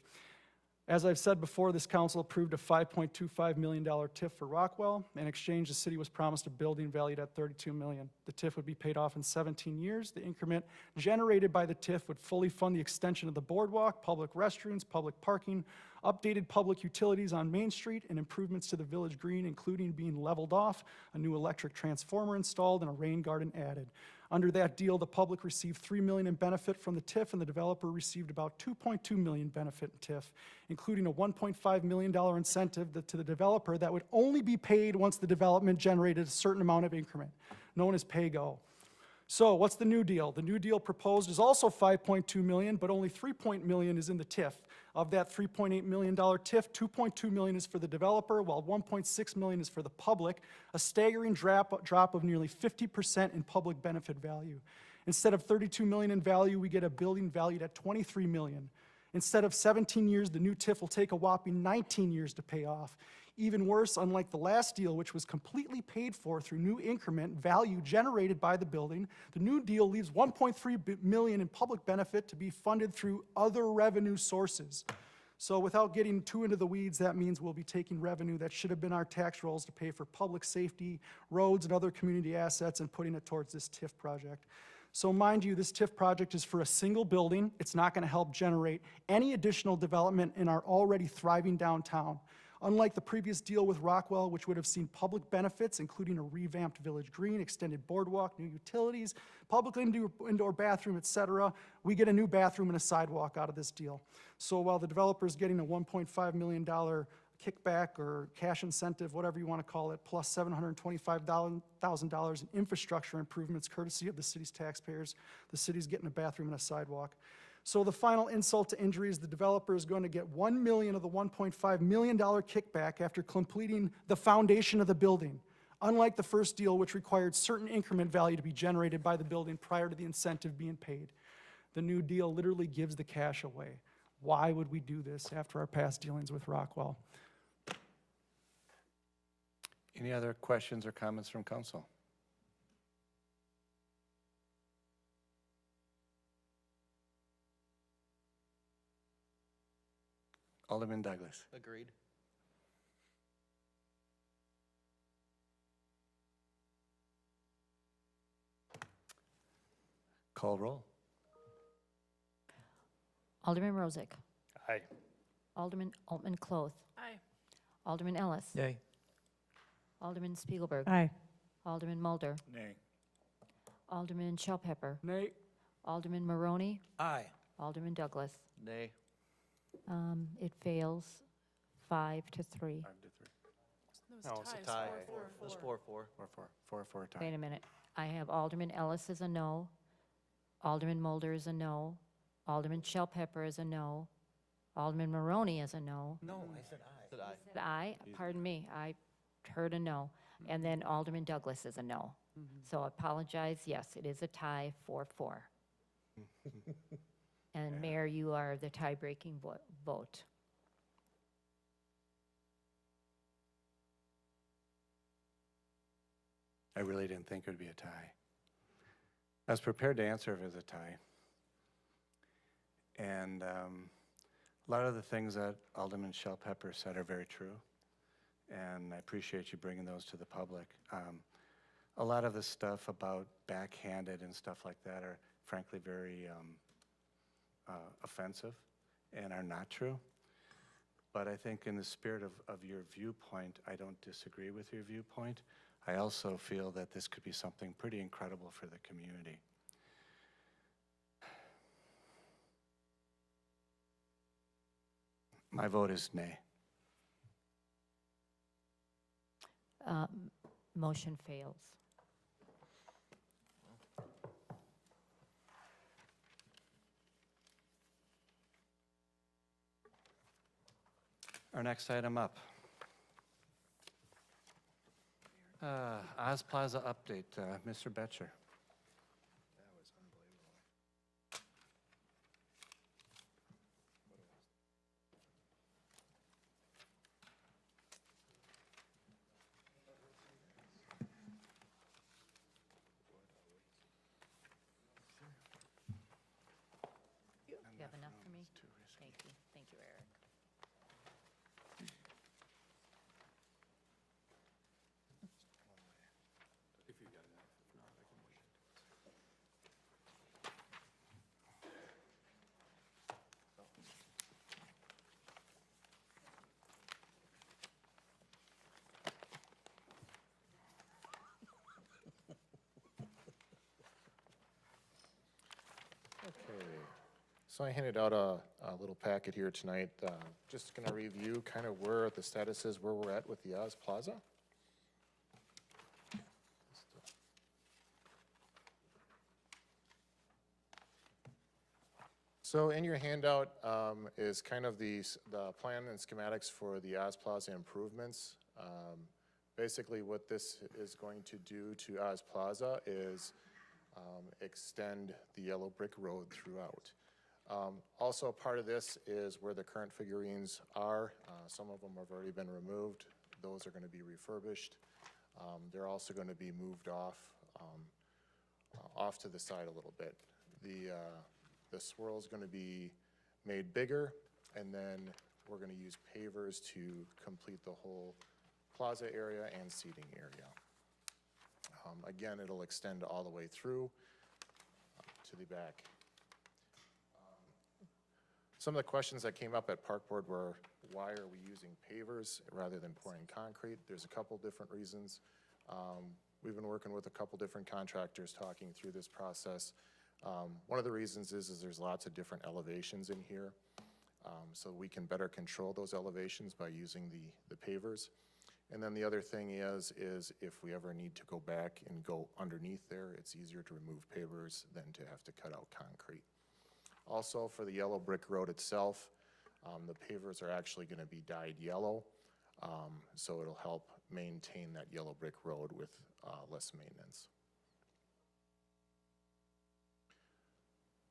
As I've said before, this council approved a $5.25 million TIF for Rockwell. In exchange, the city was promised a building valued at $32 million. The TIF would be paid off in 17 years. The increment generated by the TIF would fully fund the extension of the boardwalk, public restrooms, public parking, updated public utilities on Main Street, and improvements to the village green, including being leveled off, a new electric transformer installed, and a rain garden added. Under that deal, the public received $3 million in benefit from the TIF, and the developer received about $2.2 million benefit in TIF, including a $1.5 million incentive to the developer that would only be paid once the development generated a certain amount of increment, known as pay-go. So what's the new deal? The new deal proposed is also $5.2 million, but only $3 million is in the TIF. Of that $3.8 million TIF, $2.2 million is for the developer, while $1.6 million is for the public, a staggering drop of nearly 50% in public benefit value. Instead of $32 million in value, we get a building valued at $23 million. Instead of 17 years, the new TIF will take a whopping 19 years to pay off. Even worse, unlike the last deal, which was completely paid for through new increment value generated by the building, the new deal leaves $1.3 million in public benefit to be funded through other revenue sources. So without getting too into the weeds, that means we'll be taking revenue that should have been our tax rolls to pay for public safety, roads, and other community assets and putting it towards this TIF project. So mind you, this TIF project is for a single building. It's not going to help generate any additional development in our already thriving downtown. Unlike the previous deal with Rockwell, which would have seen public benefits, including a revamped village green, extended boardwalk, new utilities, public indoor bathroom, etc., we get a new bathroom and a sidewalk out of this deal. So while the developer is getting a $1.5 million kickback or cash incentive, whatever you want to call it, plus $725,000 in infrastructure improvements courtesy of the city's taxpayers, the city's getting a bathroom and a sidewalk. So the final insult to injury is the developer is going to get $1 million of the $1.5 million kickback after completing the foundation of the building, unlike the first deal, which required certain increment value to be generated by the building prior to the incentive being paid. The new deal literally gives the cash away. Why would we do this after our past dealings with Rockwell? Any other questions or comments from council? Alderman Douglas. Agreed. Call roll. Alderman Rozak. Aye. Alderman Altman Cloth. Aye. Alderman Ellis. Yay. Alderman Spiegelberg. Aye. Alderman Mulder. Nay. Alderman Shellpepper. Nay. Alderman Maroney. Aye. Alderman Douglas. Nay. It fails 5-3. 5 to 3. No, it's a tie. It's 4-4. 4-4 tie. Wait a minute. I have Alderman Ellis as a no. Alderman Mulder is a no. Alderman Shellpepper is a no. Alderman Maroney is a no. No, I said aye. Said aye. Said aye? Pardon me, I heard a no. And then Alderman Douglas is a no. So I apologize, yes, it is a tie, 4-4. And Mayor, you are the tie-breaking vote. I really didn't think it would be a tie. I was prepared to answer if it was a tie. And a lot of the things that Alderman Shellpepper said are very true. And I appreciate you bringing those to the public. A lot of the stuff about backhanded and stuff like that are frankly very offensive and are not true. But I think in the spirit of your viewpoint, I don't disagree with your viewpoint. I also feel that this could be something pretty incredible for the community. My vote is nay. Motion fails. Our next item up. Oz Plaza update, Mr. Betcher. You have enough for me? Thank you. Thank you, Eric. If you got enough, if not, I can wait. Okay, so I handed out a little packet here tonight. Just going to review kind of where the status is, where we're at with the Oz Plaza. So in your handout is kind of the plan and schematics for the Oz Plaza improvements. Basically what this is going to do to Oz Plaza is extend the yellow brick road throughout. Also part of this is where the current figurines are. Some of them have already been removed. Those are going to be refurbished. They're also going to be moved off to the side a little bit. The swirl is going to be made bigger, and then we're going to use pavers to complete the whole plaza area and seating area. Again, it'll extend all the way through to the back. Some of the questions that came up at Park Board were, why are we using pavers rather than pouring concrete? There's a couple different reasons. We've been working with a couple different contractors talking through this process. One of the reasons is there's lots of different elevations in here, so we can better control those elevations by using the pavers. And then the other thing is if we ever need to go back and go underneath there, it's easier to remove pavers than to have to cut out concrete. Also, for the yellow brick road itself, the pavers are actually going to be dyed yellow, so it'll help maintain that yellow brick road with less maintenance.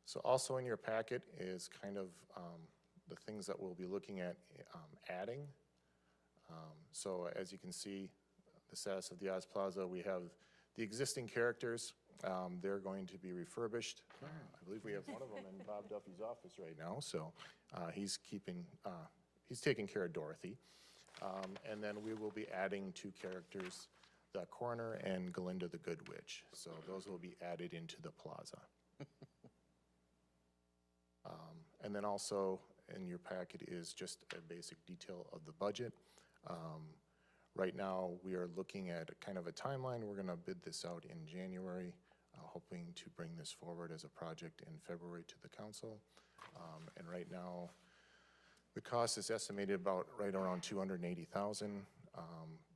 So also in your packet is kind of the things that we'll be looking at adding. So as you can see, the status of the Oz Plaza, we have the existing characters. They're going to be refurbished. I believe we have one of them in Bob Duffy's office right now, so he's taking care of Dorothy. And then we will be adding 2 characters, the Coroner and Galinda the Good Witch. So those will be added into the plaza. And then also in your packet is just a basic detail of the budget. Right now, we are looking at kind of a timeline. We're gonna bid this out in January, hoping to bring this forward as a project in February to the council. And right now, the cost is estimated about right around 280,000,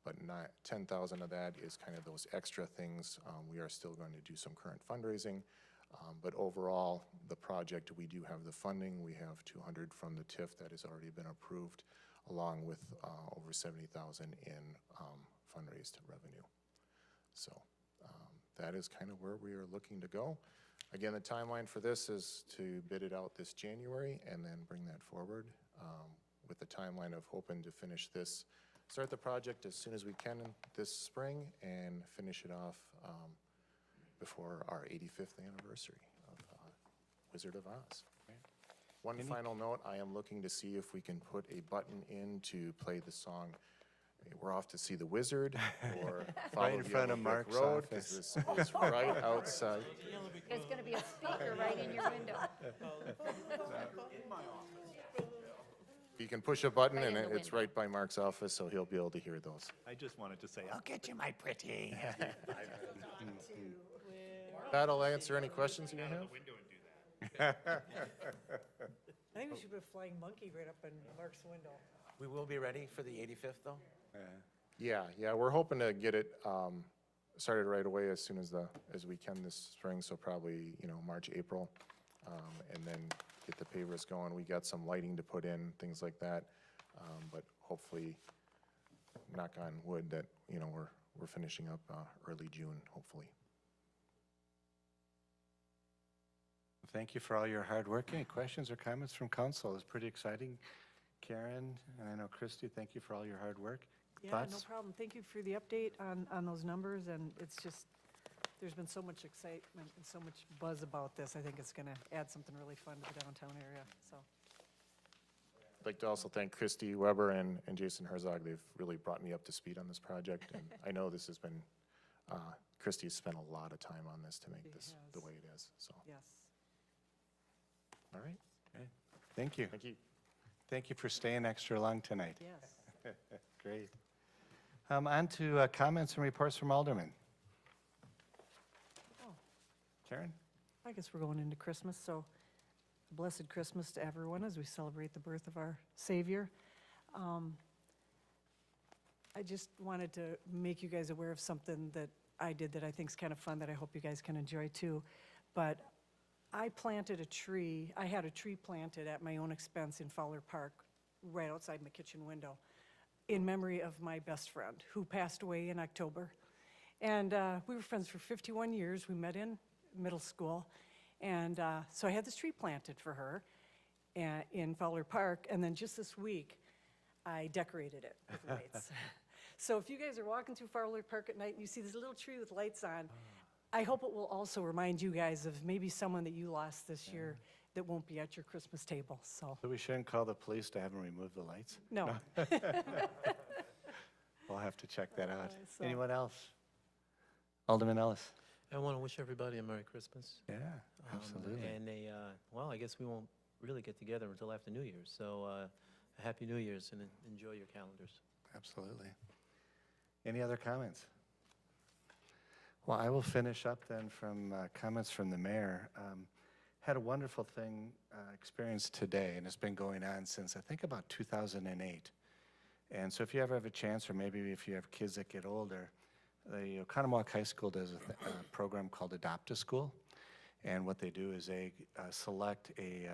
but not 10,000 of that is kind of those extra things. We are still going to do some current fundraising, but overall, the project, we do have the funding. We have 200 from the TIF that has already been approved, along with over 70,000 in fundraised revenue. So that is kind of where we are looking to go. Again, the timeline for this is to bid it out this January and then bring that forward with the timeline of hoping to finish this, start the project as soon as we can this spring and finish it off before our 85th anniversary of Wizard of Oz. One final note, I am looking to see if we can put a button in to play the song "We're Off to See the Wizard" or Right in "Follow the front of Yellow Brick Mark's Road," office. because this is right outside. There's going to be a speaker right in your window. You can push a button Right and in the it's window. right by Mark's office, so he'll be able to hear those. I just wanted to say, I'll get you, my pretty. That'll answer any questions you may have. I think we should put a flying monkey right up in Mark's window. We will be ready for the 85th, though? Yeah, we're hoping to get it started right away as soon as we can this spring, so probably, March, April, and then get the pavers going. We got some lighting to put in, things like that, but hopefully, knock on wood, that, we're finishing up early June, hopefully. Thank you for all your hard work. Any questions or comments from council? It's pretty exciting. Karen, and I know Christy, thank you for all your hard work. Yeah, Thoughts? no problem. Thank you for the update on those numbers, and it's just, there's been so much excitement and so much buzz about this. I think it's going to add something really fun to the downtown area, so. I'd like to also thank Christy Weber and Jason Herzog. They've really brought me up to speed on this project, and I know this has been, Christy's spent a lot of time on this to make this the way it is, so. Yes. All right. Okay. Thank you. Thank you. Thank you for staying extra long tonight. Yes. Great. On to comments and reports from Alderman. Oh. Karen? I guess we're going into Christmas, so blessed Christmas to everyone as we celebrate the birth of our Savior. I just wanted to make you guys aware of something that I did that I think is kind of fun that I hope you guys can enjoy too. But I planted a tree, I had a tree planted at my own expense in Fowler Park, right outside my kitchen window, in memory of my best friend who passed away in October. And we were friends for 51 years. We met in middle school. And so I had this tree planted for her in Fowler Park. And then just this week, I decorated it with lights. So if you guys are walking through Fowler Park at night and you see this little tree with lights on, I hope it will also remind you guys of maybe someone that you lost this year that won't be at your Christmas table, so. So we shouldn't call the police to have them remove the lights? No. We'll have to check that out. So- Anyone else? Alderman Ellis? I want to wish everybody a Merry Christmas. Yeah, absolutely. And well, I guess we won't really get together until after New Year's. So a Happy New Year's and enjoy your calendars. Absolutely. Any other comments? Well, I will finish up then from comments from the mayor. Had a wonderful experience today, and it's been going on since I think about 2008. And so if you ever have a chance, or maybe if you have kids that get older, the Oconomowoc High School does a program called Adopt a School. And what they do is they select a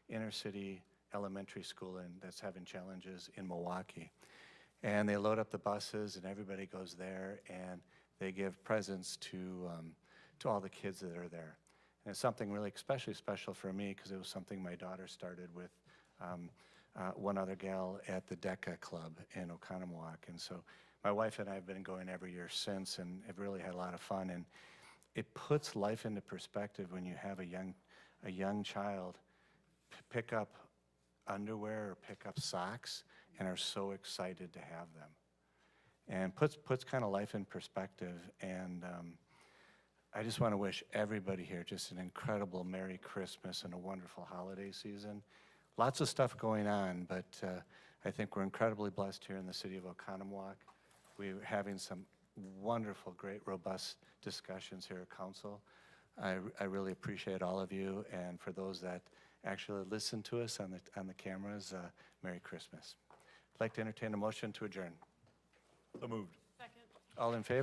inner city elementary school that's having challenges in Milwaukee. And they load up the buses, and everybody goes there, and they give presents to all the kids that are there. And it's something really especially special for me because it was something my daughter started with one other gal at the DECA Club in Oconomowoc. And so my wife and I have been going every year since, and have really had a lot of fun. And it puts life into perspective when you have a young child pick up underwear or pick up socks and are so excited to have them. And puts kind of life in perspective. And I just want to wish everybody here just an incredible Merry Christmas and a wonderful holiday season. Lots of stuff going on, but I think we're incredibly blessed here in the city of Oconomowoc. We're having some wonderful, great, robust discussions here at council. I really appreciate all of you, and for those that actually listen to us on the cameras, Merry Christmas. I'd like to entertain a motion to adjourn. So moved. Second. All in favor?